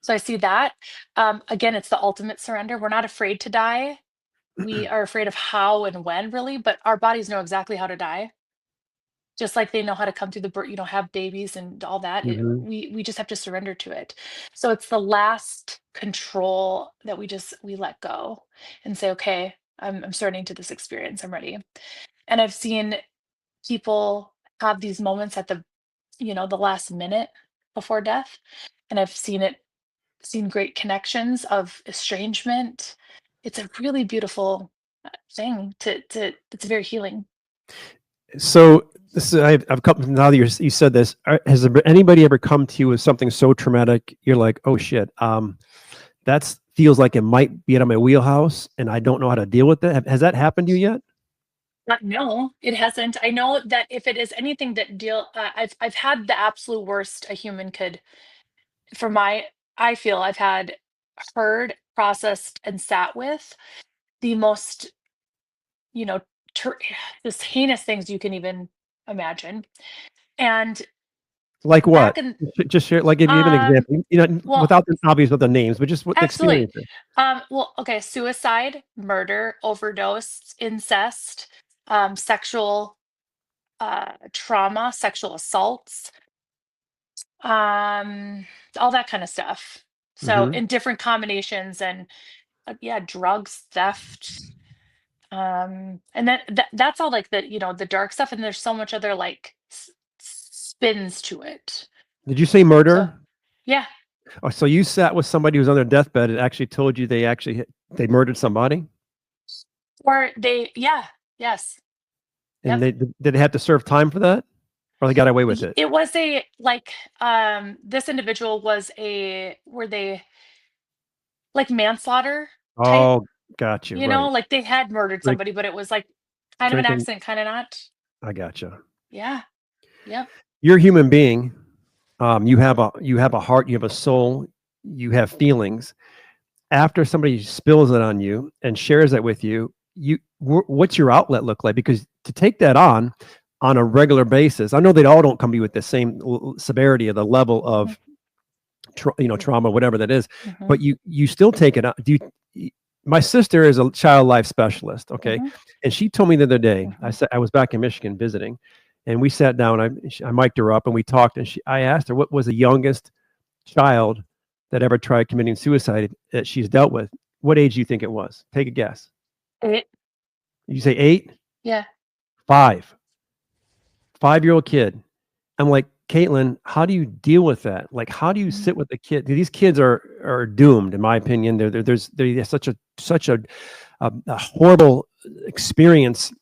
So I see that. Again, it's the ultimate surrender. We're not afraid to die. We are afraid of how and when, really, but our bodies know exactly how to die, just like they know how to come through the birth, have babies and all that. Hmm. We just have to surrender to it. So it's the last control that we let go and say, okay, I'm starting to this experience. I'm ready. And I've seen people have these moments at the last minute before death, and I've seen great connections of estrangement. It's a really beautiful thing. To It's very healing. So this is, I've come now that you said this. Has there been anybody ever come to you with something so traumatic? You're like, oh shit, that feels like it might be out of my wheelhouse, and I don't know how to deal with it. Has that happened to you yet? No, it hasn't. I know that if it is anything that I've had the absolute worst a human could, for my, I feel I've had, heard, processed, and sat with the most, you know, ter- this heinous things you can even imagine. And Like back what? in, Just share, like, give an um, example. well, Without the obvious other names, but just what the absolutely. experience is. Well, okay, suicide, murder, overdose, incest, sexual trauma, sexual assaults, um, all that kind of stuff. So Hmm. in different combinations, and yeah, drugs, theft, and then that's all, like, the dark stuff, and there's so much other, like, spins to it. Did you say So murder? yeah, Oh, so you sat with somebody who's on their deathbed and actually told you they murdered somebody, or yeah, yes, and yep. did they have to serve time for that, or they got away with it? It was a, like, this individual was a, were they like manslaughter type, Oh, got you. Right. like they had murdered Drink, somebody, but it was like kind of an drinking. accident, kind of not. I gotcha. Yeah. Yep. You're a human being. You have a heart. You have a soul. You have feelings. After somebody spills it on you and shares that with you, what's your outlet look like? Because to take that on a regular basis, I know they all don't come to you with the same severity of the level Mhm, of trauma, whatever that is, mhm, but you still take it on. My sister is a child life specialist, okay, mhm, and she told me the other day. I mhm. said I was back in Michigan visiting, and we sat down. I mic'd her up and we talked, and I asked her what was the youngest child that ever tried committing suicide that she's dealt with. What age do you think it was? Take a guess. It, You say 8, yeah. 5, 5-year-old kid. I'm like, Caitlin, how do you deal with that? Like, how do you Mhm. sit with the kid? These kids are doomed, in my opinion. There's such a horrible experience.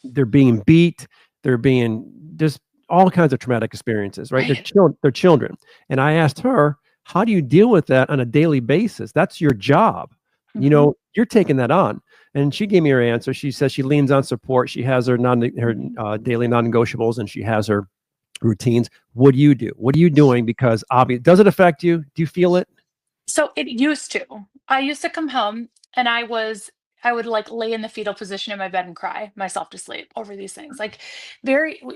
They're being beat. They're being just all kinds of traumatic experiences, right? They're Right. children. They're children. And I asked her, how do you deal with that on a daily basis? That's your job. Mhm, You're taking that on. And she gave me her answer. She says she leans on support. She has her mhm. daily non-negotiables, and she has her routines. What do you do? What are you doing? Because obviously, does it affect you? Do you feel it? So it used to. I used to come home and I would like lay in the fetal position in my bed and cry myself to sleep over these things. Like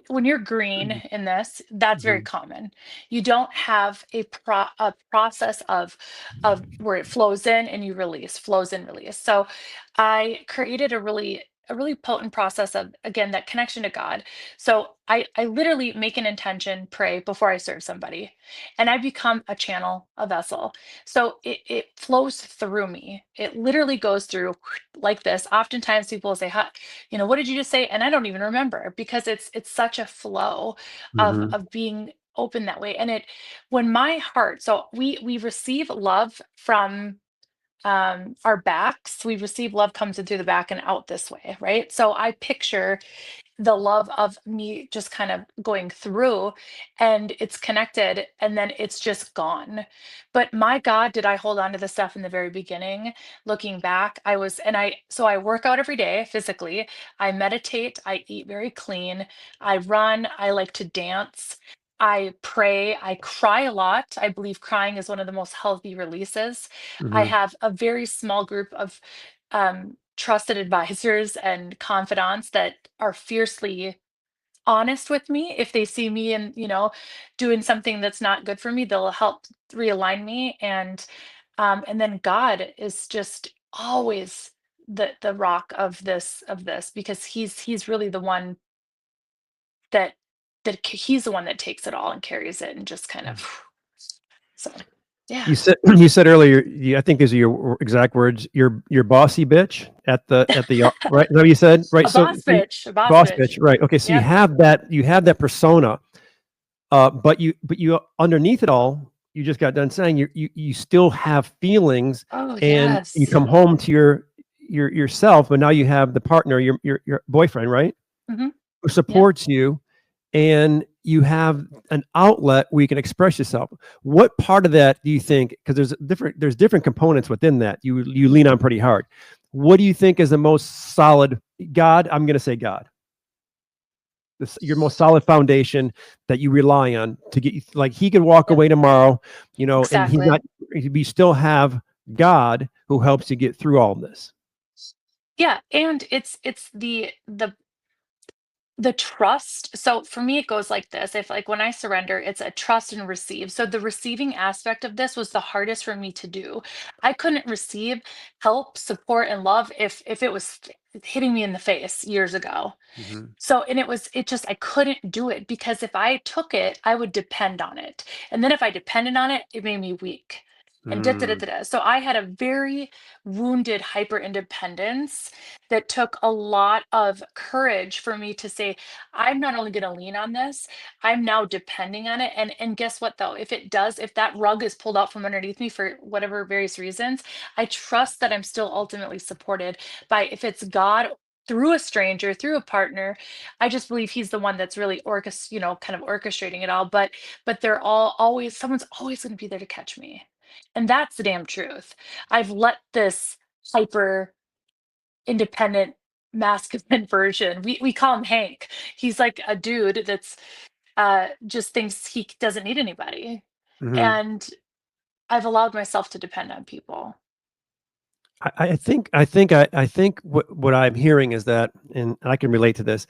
when you're green Mhm, in this, that's very mhm, common. You don't have a process of where it flows in and you release, flows in, release. So I created a really potent process of, again, that connection to God. So I literally make an intention, pray before I serve somebody, and I become a channel, a vessel. So it flows through me. It literally goes through like this. Oftentimes people will say, "Huh, what did you just say?" And I don't even remember because it's such a flow mhm, of being open that way. And it when my heart, so we receive love from our backs. We receive love comes in through the back and out this way, right? So I picture the love of me just kind of going through, and it's connected and then it's just gone. But my God, did I hold on to the stuff in the very beginning? Looking back, I work out every day physically. I meditate, I eat very clean, I run, I like to dance. I pray, I cry a lot. I believe crying is one of the most healthy releases. I mhm, have a very small group of trusted advisors and confidants that are fiercely honest with me. If they see me and doing something that's not good for me, they'll help realign me. And then God is just always the rock of this because he's really the one that he's the one that takes it all and carries it and just kind mhm. of so yeah. You said earlier, I think these are your exact words. Your bossy bitch at the right. Is that what you said? Right. A So boss bitch, a boss boss bitch. bitch. Right. Okay. So you Yep. have that persona, but you underneath it all, you just got done saying you still have feelings, Oh and you yes. come home to yourself, but now you have the partner, your boyfriend, right, Hmm. who Yep. supports you, and you have an outlet where you can express yourself. What part of that do you think? Because there's different components within that. You lean on pretty hard. What do you think is the most solid? God, I'm going to say God. Your most solid foundation that you rely on to get you. Like he could walk Yep. away tomorrow, and he's Exactly. not. We still have God who helps you get through all this. Yeah, and it's the trust. So for me, it goes like this. If like when I surrender, it's a trust and receive. So the receiving aspect of this was the hardest for me to do. I couldn't receive help, support, and love if it was hitting me in the face years ago. Hmm. So, and it just, I couldn't do it because if I took it, I would depend on it. And then if I depended on it, it made me weak. And da, da, da, Mm, da, da. So I had a very wounded hyper independence that took a lot of courage for me to say, I'm not only going to lean on this, I'm now depending on it. And guess what though? If that rug is pulled out from underneath me for whatever various reasons, I trust that I'm still ultimately supported by if it's God through a stranger, through a partner. I just believe he's the one that's really kind of orchestrating it all. But they're all always someone's always going to be there to catch me, and that's the damn truth. I've let this hyper independent masculine version. We call him Hank. He's like a dude that's just thinks he doesn't need anybody, mhm. and I've allowed myself to depend on people. I think what I'm hearing is that, and I can relate to this.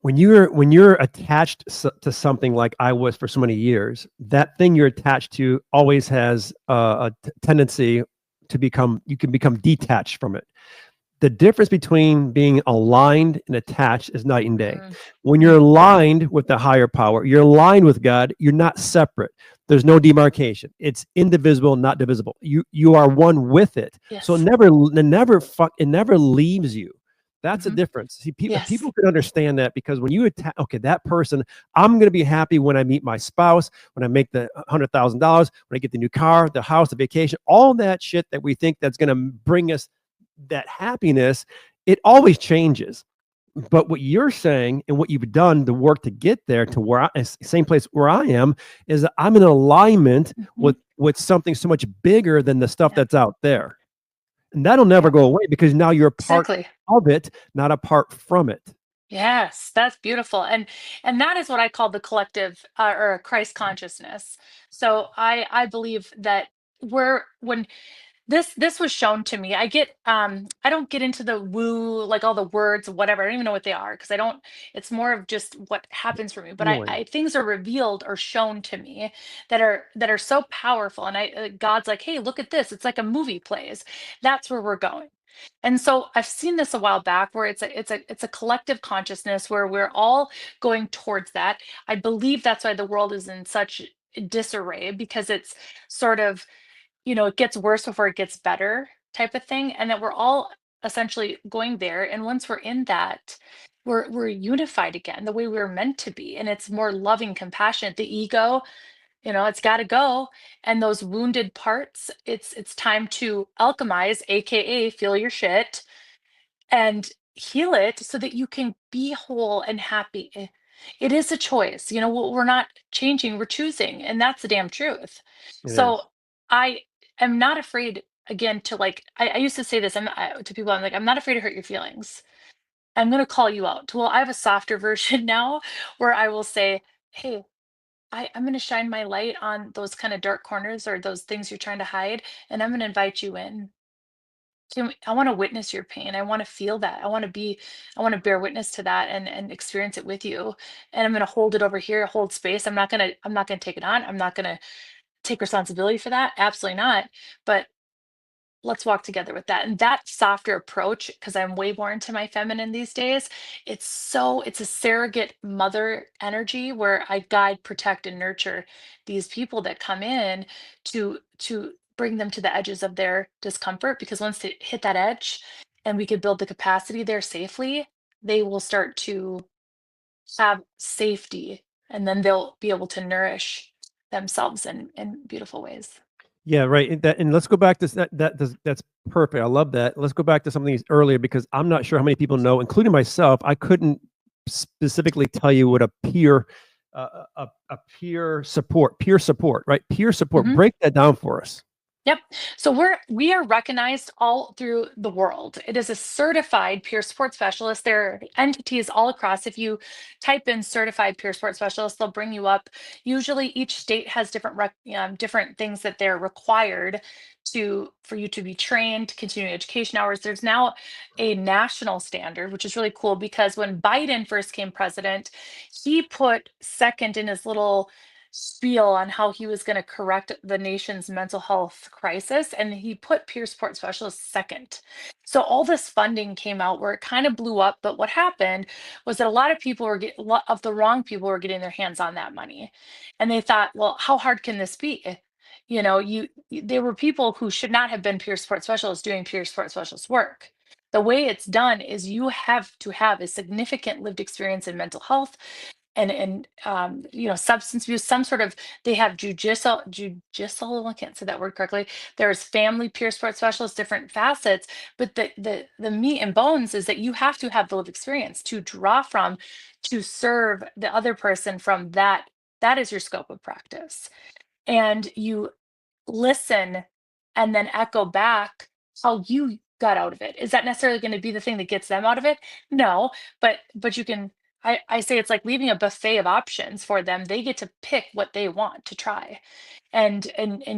When you're attached to something like I was for so many years, that thing you're attached to always has a tendency to become, you can become detached from it. The difference between being aligned and attached is night and day. Mm, When you're mm, aligned with the higher power, you're aligned with God, you're not separate. There's no demarcation. It's indivisible, not divisible. You are one with it. So yes. it never leaves you. That's the Hmm. difference. See, if Yes. people could understand that, because when you attack, okay, that person, I'm going to be happy when I meet my spouse, when I make the $100,000, when I get the new car, the house, the vacation, all that shit that we think that's going to bring us that happiness, it always changes. But what you're saying and what you've done, the work to get there to where same place where I am, is that I'm in alignment Hmm. with something so much bigger than the stuff Yeah. that's out there. And that'll never Yeah. go away because now you're a part Exactly. of it, not apart from it. Yes, that's beautiful. And that is what I call the collective or Christ consciousness. So I believe that we're when this was shown to me. I don't get into the woo, like all the words, whatever. I don't even know what they are because I don't, it's more of just what happens for me. But Feeling. I things are revealed or shown to me that are so powerful. And God's like, hey, look at this. It's like a movie plays. That's where we're going. And so I've seen this a while back where it's a collective consciousness where we're all going towards that. I believe that's why the world is in such disarray because it's sort of, it gets worse before it gets better type of thing, and that we're all essentially going there. And once we're in that, we're unified again the way we were meant to be, and it's more loving, compassionate. The ego, it's got to go, and those wounded parts, it's time to alchemize, aka feel your shit, and heal it so that you can be whole and happy. It is a choice. We're not changing, we're choosing, and that's the damn truth. It So is. I am not afraid again to like I used to say this to people. I'm like, I'm not afraid to hurt your feelings. I'm going to call you out. Well, I have a softer version now where I will say, hey, I'm going to shine my light on those kind of dark corners or those things you're trying to hide, and I'm going to invite you in. I want to witness your pain. I want to feel that. I want to bear witness to that and experience it with you. And I'm going to hold it over here, hold space. I'm not going to take it on. I'm not going to take responsibility for that. Absolutely not. But let's walk together with that. And that softer approach, because I'm way more into my feminine these days, it's a surrogate mother energy where I guide, protect, and nurture these people that come in to bring them to the edges of their discomfort. Because once they hit that edge and we could build the capacity there safely, they will start to have safety, and then they'll be able to nourish themselves in beautiful ways. Yeah, right. And let's go back to that's perfect. I love that. Let's go back to something earlier because I'm not sure how many people know, including myself. I couldn't specifically tell you what a peer support, right? Peer support. Mhm. Break that down for us. Yep. So we are recognized all through the world. It is a certified peer support specialist. There are entities all across. If you type in certified peer support specialist, they'll bring you up. Usually each state has different things that they're required for you to be trained, continuing education hours. There's now a national standard, which is really cool because when Biden first came president, he put second in his little spiel on how he was going to correct the nation's mental health crisis, and he put peer support specialists second. So all this funding came out where it kind of blew up, but what happened was that a lot of people were getting, of the wrong people were getting their hands on that money, and they thought, well, how hard can this be? There were people who should not have been peer support specialists doing peer support specialist work. The way it's done is you have to have a significant lived experience in mental health and substance abuse, some sort of. They have judicial, I can't say that word correctly. There's family peer support specialists, different facets, but the meat and bones is that you have to have the lived experience to draw from, to serve the other person from that is your scope of practice. And you listen and then echo back how you got out of it. Is that necessarily going to be the thing that gets them out of it? No, but you can I say it's like leaving a buffet of options for them. They get to pick what they want to try and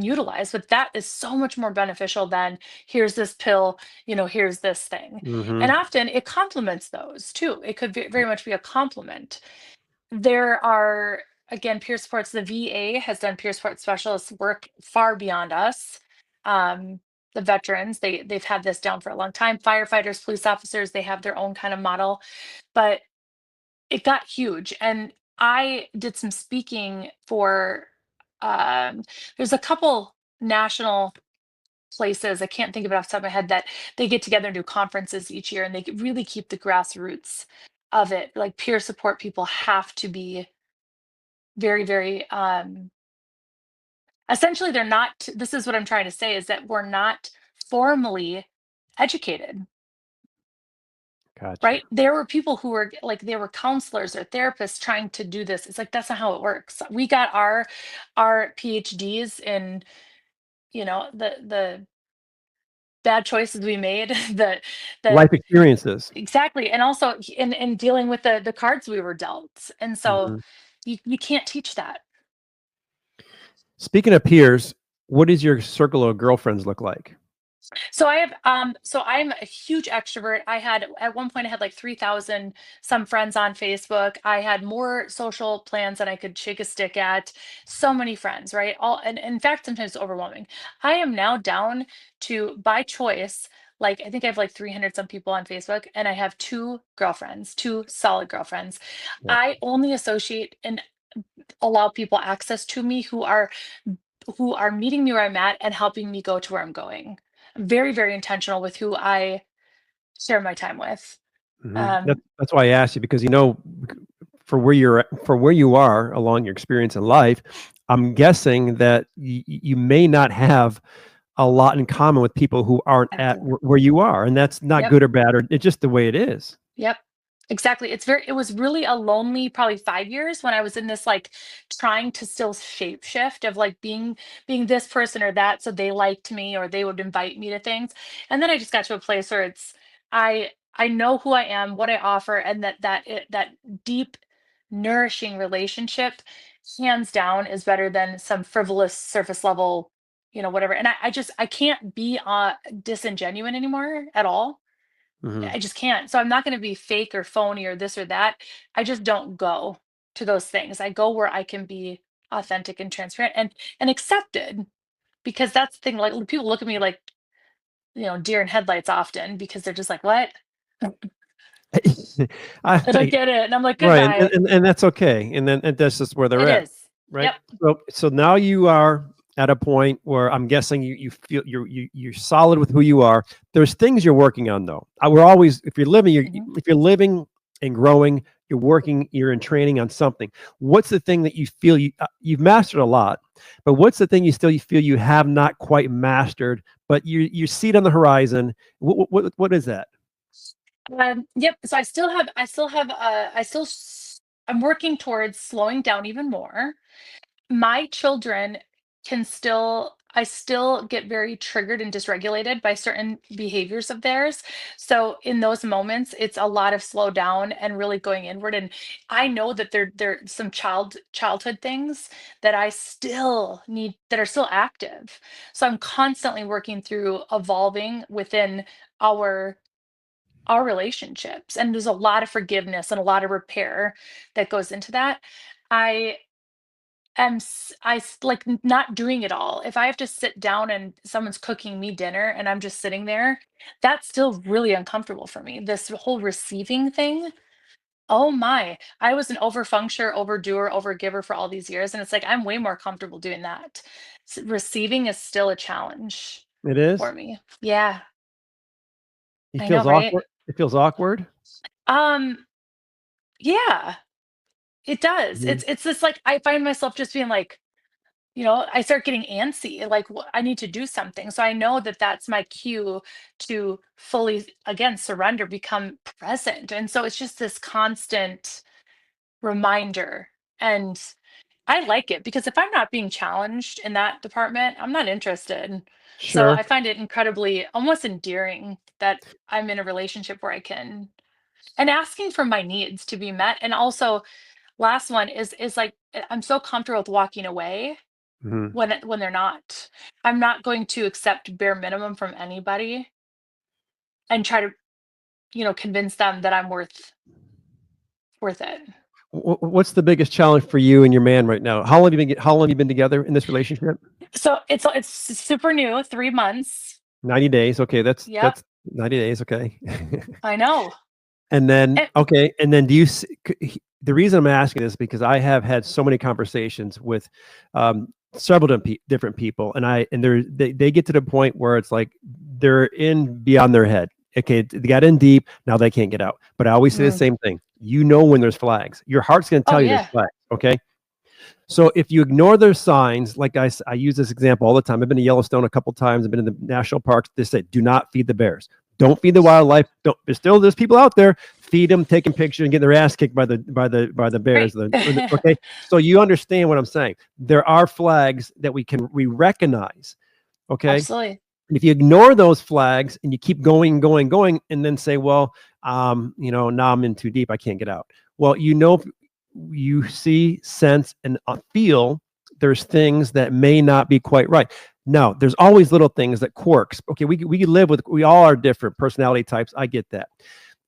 utilize, but that is so much more beneficial than here's this pill, here's this thing. And Hmm. often it complements those too. It could very much be a complement. There are, again, peer supports. The VA has done peer support specialists work far beyond us. Um, the veterans, they've had this down for a long time. Firefighters, police officers, they have their own kind of model, but it got huge. And I did some speaking for there's a couple national places, I can't think of it off the top of my head, that they get together and do conferences each year, and they really keep the grassroots of it. Like peer support people have to be very, very essentially they're not, this is what I'm trying to say, is that we're not formally educated. Gotcha. Right? There were people who were like, they were counselors or therapists trying to do this. It's like that's not how it works. We got our PhDs in, the bad choices we made, the Life experiences. exactly, and also in dealing with the cards we were dealt. And so Mhm. you can't teach that. Speaking of peers, what does your circle of girlfriends look like? So I'm a huge extrovert. I had at one point I had like 3,000 some friends on Facebook. I had more social plans than I could shake a stick at. So many friends, right? All, and in fact sometimes it's overwhelming. I am now down to, by choice, like I think I have like 300 some people on Facebook, and I have two girlfriends, two solid girlfriends. Yeah. I only associate and allow people access to me who are meeting me where I'm at and helping me go to where I'm going. I'm very, very intentional with who I share my time with. Mhm. Um, That's why I asked you because for where you are along your experience in life, I'm guessing that you may not have a lot in common with people who aren't I at do. where you are, and that's not Yep. good or bad, or it's just the way it is. Yep. Exactly. It was really a lonely probably 5 years when I was in this like trying to still shape shift of like being this person or that, so they liked me or they would invite me to things. And then I just got to a place where it's I know who I am, what I offer, and that deep, nourishing relationship, hands down, is better than some frivolous surface level, whatever. And I can't be disingenuine anymore at all. Mhm. I just can't. So I'm not going to be fake or phony or this or that. I just don't go to those things. I go where I can be authentic and transparent and accepted, because that's the thing. Like people look at me like, deer in headlights often, because they're just like, "What?" I don't I get it. And I'm like, Right, and "Goodbye." that's okay, and that's just where they're It at, is. right? Yep. So now you are at a point where I'm guessing you feel you're solid with who you are. There's things you're working on though. We're always Mhm. if you're living and growing, you're working, you're in training on something. What's the thing that you feel you've mastered a lot, but what's the thing you feel you have not quite mastered, but you see it on the horizon? What is that? Yep. So I'm working towards slowing down even more. My children I still get very triggered and dysregulated by certain behaviors of theirs. So in those moments, it's a lot of slow down and really going inward. And I know that there are some childhood things that I still need, that are still active. So I'm constantly working through evolving within our our relationships. And there's a lot of forgiveness and a lot of repair that goes into that. I like not doing it all. If I have to sit down and someone's cooking me dinner and I'm just sitting there, that's still really uncomfortable for me. This whole receiving thing, oh my. I was an overfunctioner, overdoer, overgiver for all these years. And it's like I'm way more comfortable doing that. Receiving is still a challenge It for is? me. Yeah, It I know, feels right? awkward. It feels awkward. Um, yeah, it does. Mhm. It's just like I find myself just being like, I start getting antsy, like I need to do something. So I know that that's my cue to fully, again, surrender, become present. And so it's just this constant reminder. And I like it because if I'm not being challenged in that department, I'm not interested. So Sure. I find it incredibly, almost endearing that I'm in a relationship where I can. And asking for my needs to be met. And also, last one is like, I'm so comfortable with walking away Mhm. when they're not. I'm not going to accept bare minimum from anybody and try to, convince them that I'm worth it. What's the biggest challenge for you and your man right now? How long have you been together in this relationship? So it's super new, 3 months. 90 days. Okay, Yep, that's 90 days. Okay. I know. And then, And okay, and then the reason I'm asking is because I have had so many conversations with several different people, and they get to the point where it's like they're in beyond their head. Okay, they got in deep, now they can't get out. But I always say the mm, same thing. You know when there's flags. Your heart's going to oh tell you there's yeah, flags. Okay. So if you ignore those signs, like I use this example all the time. I've been to Yellowstone a couple times. I've been in the national parks. They say, do not feed the bears. Don't feed the wildlife. Don't. There's people out there. Feed them, taking pictures, and getting their ass kicked by the right. bears. Okay, so you understand what I'm saying. There are flags that we recognize. Okay, Absolutely. and if you ignore those flags and you keep going, going, going, and then say, well, now I'm in too deep. I can't get out. Well, you see, sense, and feel there's things that may not be quite right. No, there's always little things that quirks. Okay, we all are different personality types. I get that.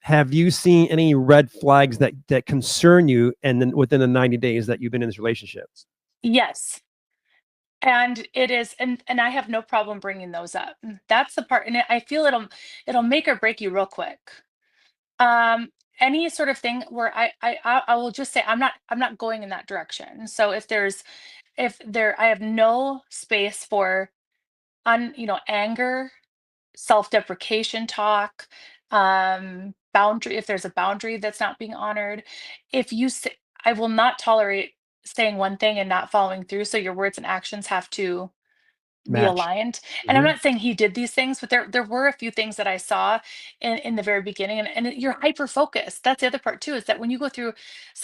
Have you seen any red flags that concern you and then within the 90 days that you've been in this relationship? Yes. And it is, and I have no problem bringing those up. That's the part, and I feel it'll make or break you real quick. Um, any sort of thing where I will just say I'm not going in that direction. So if there I have no space for anger, self-deprecation talk, boundary, if there's a boundary that's not being honored. If you say, I will not tolerate saying one thing and not following through. So your words and actions have to be Match. aligned. And I'm Hmm. not saying he did these things, but there were a few things that I saw in the very beginning. You're hyper focused. That's the other part too, is that when you go through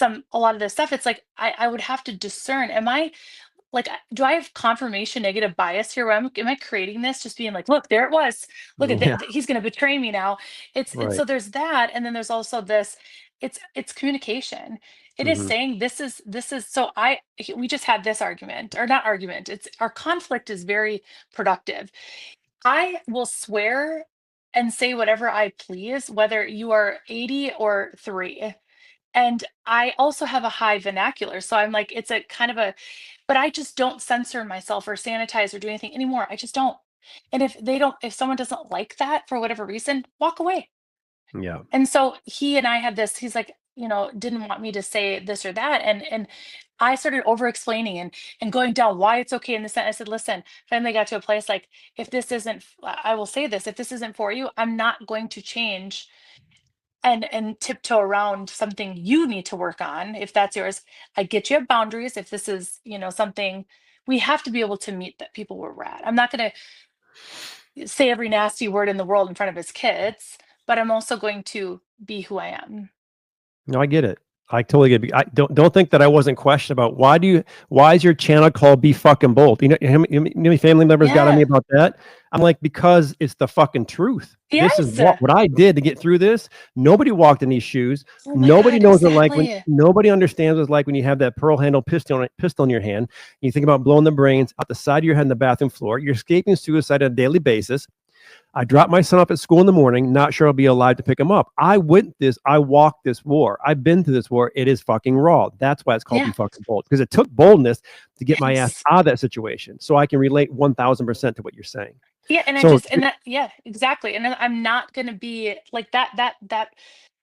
a lot of this stuff, it's like I would have to discern, am I like, do I have confirmation negative bias here? Where am I creating this? Just being like, look, there it was. Look at Yeah. he's going to betray me now. It's Right. so there's that, and then there's also this. It's communication. It is Hmm. saying this is so we just had this argument, or not argument. It's our conflict is very productive. I will swear and say whatever I please, whether you are 80 or 3. And I also have a high vernacular. So I'm like, it's a kind of a, but I just don't censor myself or sanitize or do anything anymore. I just don't. And if someone doesn't like that for whatever reason, walk away. Yeah. And so he and I had this, he's like, didn't want me to say this or that. And I started over explaining and going down why it's okay in this. I said, listen, finally got to a place like, if this isn't, I will say this, if this isn't for you, I'm not going to change and tiptoe around something you need to work on. If that's yours, I get you have boundaries. If this is something, we have to be able to meet that people where we're at. I'm not going to say every nasty word in the world in front of his kids, but I'm also going to be who I am. No, I get it. I totally get it. I don't think that I wasn't questioned about why is your channel called Be Fucking Bold? You know how many family members got on me Yeah. about that? I'm like, because it's the fucking truth. This is Yes. what I did to get through this. Nobody walked in these shoes. Oh my Nobody God, knows what like when exactly. nobody understands what it's like when you have that pearl handle pistol in your hand. You think about blowing the brains out the side of your head in the bathroom floor. You're escaping suicide on a daily basis. I dropped my son off at school in the morning, not sure I'll be alive to pick him up. I walked this war. I've been through this war. It is fucking raw. That's why it's called Be Yeah. Fucking Bold, because it took boldness to get my ass Yes. out of that situation. So I can relate 1000% to what you're saying. Yeah, and I So just and that yeah, exactly. And then I'm not gonna be like that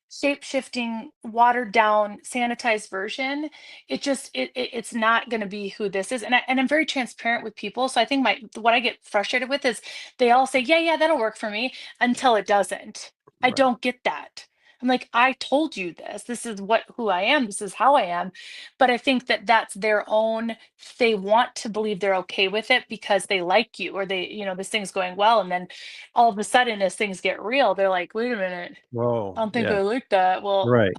shape-shifting, watered down, sanitized version. It's not gonna be who this is. And I'm very transparent with people. So I think what I get frustrated with is they all say, yeah, yeah, that'll work for me until it doesn't. I right. don't get that. I'm like, I told you this. This is who I am. This is how I am. But I think that that's their own, they want to believe they're okay with it because they like you, or this thing's going well. And then all of a sudden, as things get real, they're like, wait a minute, I Whoa. don't think Yeah. I like that. Well, Right.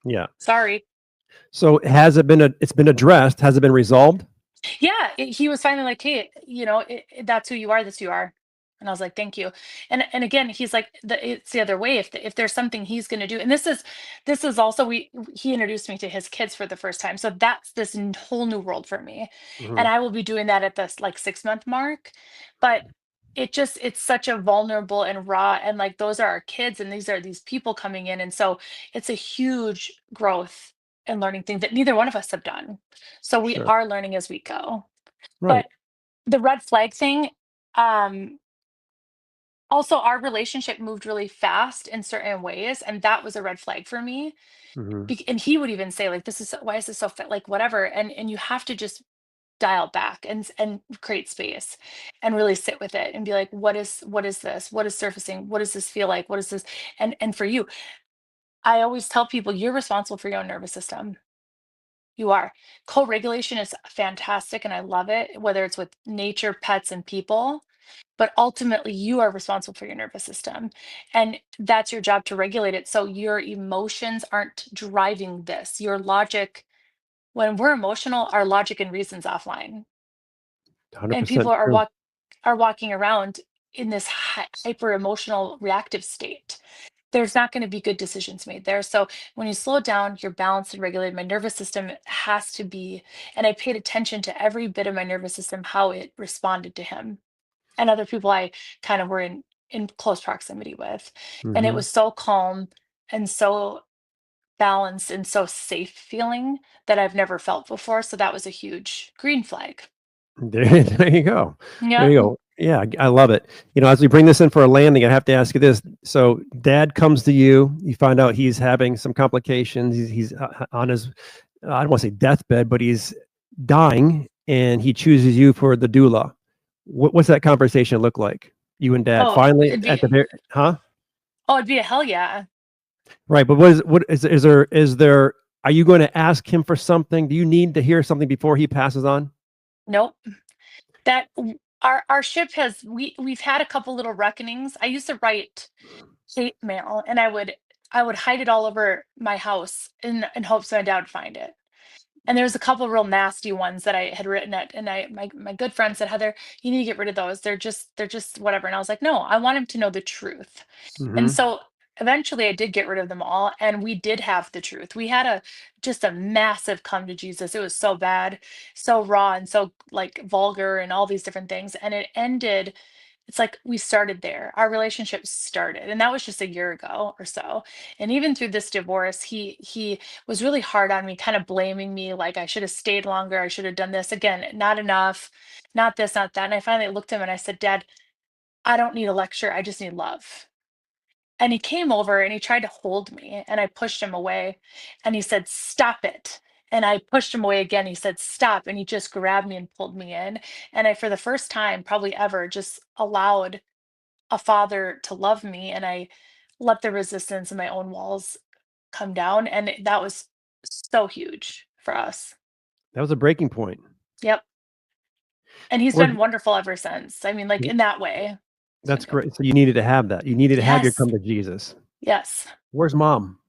Yeah. sorry. So it's been addressed? Has it been resolved? Yeah, he was finally like, hey, that's who you are. That's who you are. And I was like, thank you. And again, he's like, it's the other way. If there's something he's going to do, and this is also he introduced me to his kids for the first time, so that's this whole new world for me, and Mhm. I will be doing that at this like 6 month mark, but it's such a vulnerable and raw, and like those are our kids, and these are these people coming in, and so it's a huge growth and learning thing that neither one of us have done. So we Sure. are learning as we go. Right. But the red flag thing, um also, our relationship moved really fast in certain ways, and that was a red flag for me. Mhm. And he would even say, like, "This is why is this so like whatever," and you have to just dial back and create space and really sit with it and be like, what is this? What is surfacing? What does this feel like? What is this? And for you, I always tell people you're responsible for your own nervous system. You are. Co-regulation is fantastic, and I love it, whether it's with nature, pets, and people. But ultimately, you are responsible for your nervous system, and that's your job to regulate it. So your emotions aren't driving this. Your logic, when we're emotional, our logic and reason's offline, and people 100% true. are walking around in this hyper emotional reactive state. There's not going to be good decisions made there. So when you slow down, you're balanced and regulated. My nervous system has to be, and I paid attention to every bit of my nervous system, how it responded to him and other people I kind of were in close proximity with. And it Mhm. was so calm and so balanced and so safe feeling that I've never felt before. So that was a huge green flag. There you go. There Yeah. you go. Yeah, I love it. As we bring this in for a landing, I have to ask you this. So, dad comes to you. You find out he's having some complications. He's on his, I don't want to say deathbed, but he's dying, and he chooses you for the doula. What's that conversation look like? You and dad Oh, finally at the very, huh? it'd be a hell yeah. Right. But what is there? Are you going to ask him for something? Do you need to hear something before he passes on? Nope. Our ship has we've had a couple little reckonings. I used to write hate mail, and I would hide it all over my house in hopes my dad would find it. And there's a couple real nasty ones that I had written at, and my good friend said, Heather, you need to get rid of those. They're just whatever. And I was like, no, I want him to know the truth. And Hmm. so eventually I did get rid of them all, and we did have the truth. We had a just a massive come to Jesus. It was so bad, so raw and so like vulgar and all these different things. And it ended, it's like we started there. Our relationship started, and that was just a year ago or so. And even through this divorce, he was really hard on me, kind of blaming me, like I should have stayed longer, I should have done this. Again, not enough, not this, not that. And I finally looked at him and I said, Dad, I don't need a lecture. I just need love. And he came over and he tried to hold me, and I pushed him away. And he said, Stop it. And I pushed him away again. He said, Stop. And he just grabbed me and pulled me in. And I, for the first time, probably ever, just allowed a father to love me. And I let the resistance in my own walls come down. And that was so huge for us. That was a breaking point. Yep. And he's Where's been wonderful ever since. I mean, like in that way, it's been That's good. great. So you needed to have that. You needed to have your Yes. come to Jesus. Yes. Where's mom?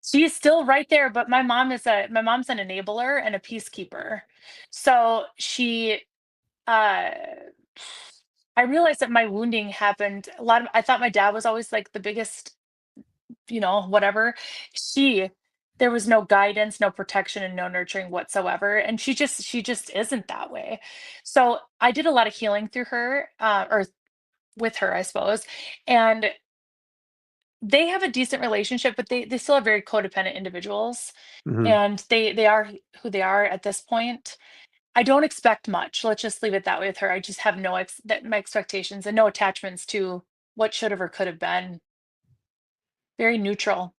She's still right there, but my mom's an enabler and a peacekeeper. So uh I realized that my wounding happened a lot of, I thought my dad was always like the biggest, whatever. She There was no guidance, no protection, and no nurturing whatsoever. And she just isn't that way. So I did a lot of healing through her, or with her, I suppose. And they have a decent relationship, but they still are very codependent individuals, Mhm. and they are who they are at this point. I don't expect much. Let's just leave it that way with her. I just have no that my expectations and no attachments to what should have or could have been. Very neutral.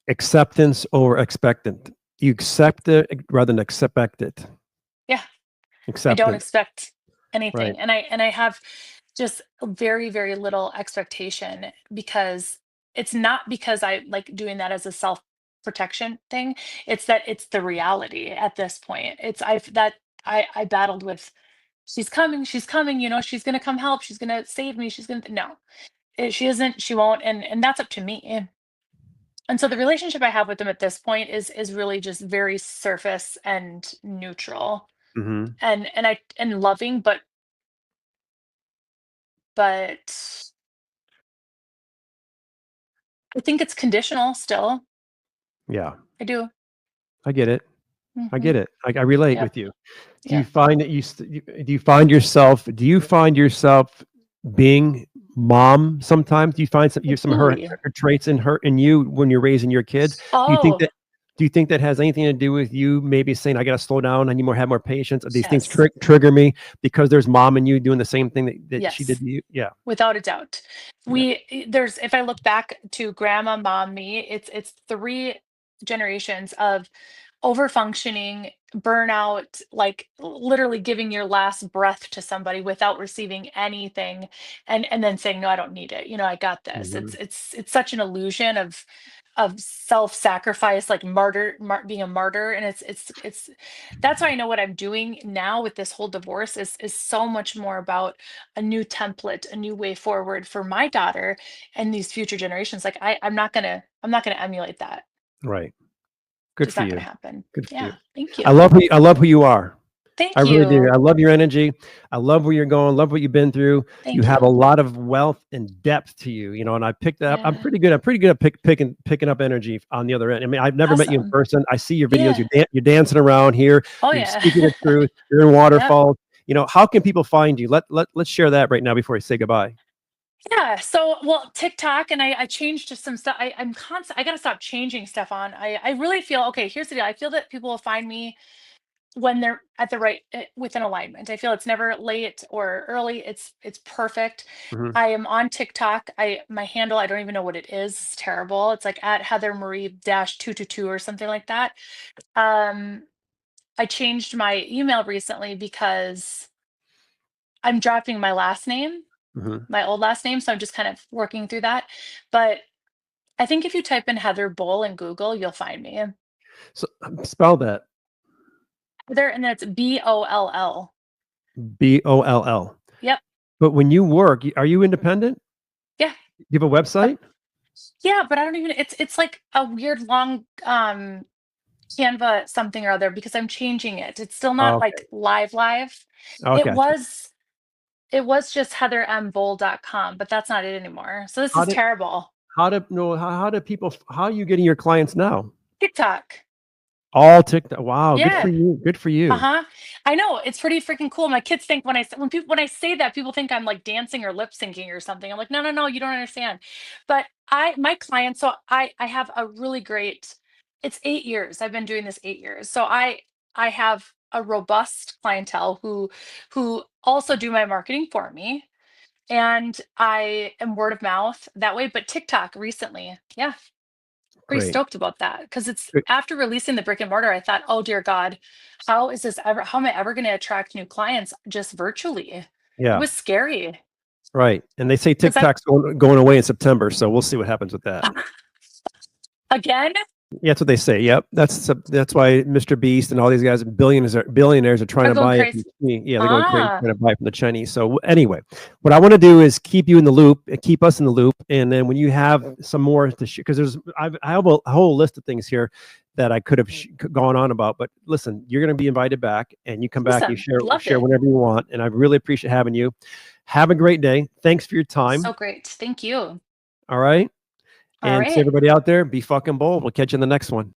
Acceptance over expectant. You accept it rather than expect it. Yeah, I don't Acceptance. expect Right. anything, and I have just very very little expectation, because it's not because I like doing that as a self protection thing. It's that it's the reality at this point. I battled with, she's coming, she's gonna come help, she's gonna save me, she's gonna, no, she isn't, she won't, and that's up to me. And so the relationship I have with them at this point is really just very surface and neutral, Mhm. and loving, but but I think it's conditional still. Yeah, I do. I get it. I Hmm. get it. I relate Yep. with you. Do you Yep. find that do you find yourself being mom sometimes? Do you find some of Absolutely. her traits in you when you're raising your kids? Do you think Oh, that has anything to do with you maybe saying, I got to slow down, I need have more patience? These things yes. trigger me because there's mom and you doing the same thing that she did Yes. to you? Yeah. Without a doubt. Yeah. There's, if I look back to grandma, mom, me, it's three generations of over functioning, burnout, like literally giving your last breath to somebody without receiving anything, and then saying, no, I don't need it. I got this. Mhm. It's such an illusion of self-sacrifice, like being a martyr. And it's that's why I know what I'm doing now with this whole divorce is so much more about a new template, a new way forward for my daughter and these future generations. Like I'm not gonna emulate that. Right. Good Just for not gonna you. happen. Good for you. Yeah. Thank you. I love who you are. I Thank really do. you. I love your energy. I love where you're going. Love what you've been through. You Thank have a you. lot of wealth and depth to you, and I picked that up. I'm Yeah. pretty good. I'm pretty good at picking up energy on the other end. I mean, I've never met you in Awesome. person. I see your videos. Yeah. You're dancing around here. Oh You're yeah. speaking the truth. You're in Yep. waterfalls. How can people find you? Let's share that right now before I say goodbye. Yeah. So, well, TikTok, and I changed just some stuff. I'm constant. I gotta stop changing stuff on. I really feel, okay. Here's the deal. I feel that people will find me when they're at the right, with an alignment. I feel it's never late or early. It's perfect. Hmm. I am on TikTok. My handle, I don't even know what it is. It's terrible. It's like at Heather Marie dash 222 or something like that. Um, I changed my email recently because I'm dropping my last name, Hmm. my old last name. So I'm just kind of working through that. But I think if you type in Heather Boll in Google, you'll find me. So spell that. Heather, and then it's Boll. Boll. Yep. But when you work, are you independent? Yeah. You have a Yep. website? Yeah, but I don't even, it's like a weird long Canva something or other because I'm changing it. It's still Oh, not okay. like live. Oh, It gotcha. was it was just heathermbold.com, but that's not it anymore. So this How is did terrible. how do people how are you getting your clients now? TikTok. All TikTok. Wow, good for Yeah. you. Good for you. Uh-huh. I know, it's pretty freaking cool. My kids think when I say that, people think I'm like dancing or lip syncing or something. I'm like, no, no, no, you don't understand. But my clients, so I have a really great, it's 8 years. I've been doing this 8 years. So I have a robust clientele who also do my marketing for me. And I am word of mouth that way. But TikTok recently, yeah, pretty Great. stoked about that because it's Good. after releasing the brick and mortar, I thought, oh dear God, how am I ever going to attract new clients just virtually? It Yeah, was scary right. And they say because TikTok's going away in September, so we'll see what happens with that. again, Yeah, that's what they say. Yep. That's why Mr. Beast and all these guys, billionaires are trying are to going buy it from crazy. Yeah, they're going crazy Ah, trying to buy it from the Chinese. So anyway, what I want to do is keep you in the loop, keep us in the loop, and then when you have some more to share, because I have a whole list of things here that I could have gone on about. But listen, you're going to be invited back, and you come back, you awesome. Loved share it. whenever you want, and I really appreciate having you. Have a great day. Thanks for your So time. great. Thank you. All right. All And to right. everybody out there, be fucking bold. We'll catch you in the next one.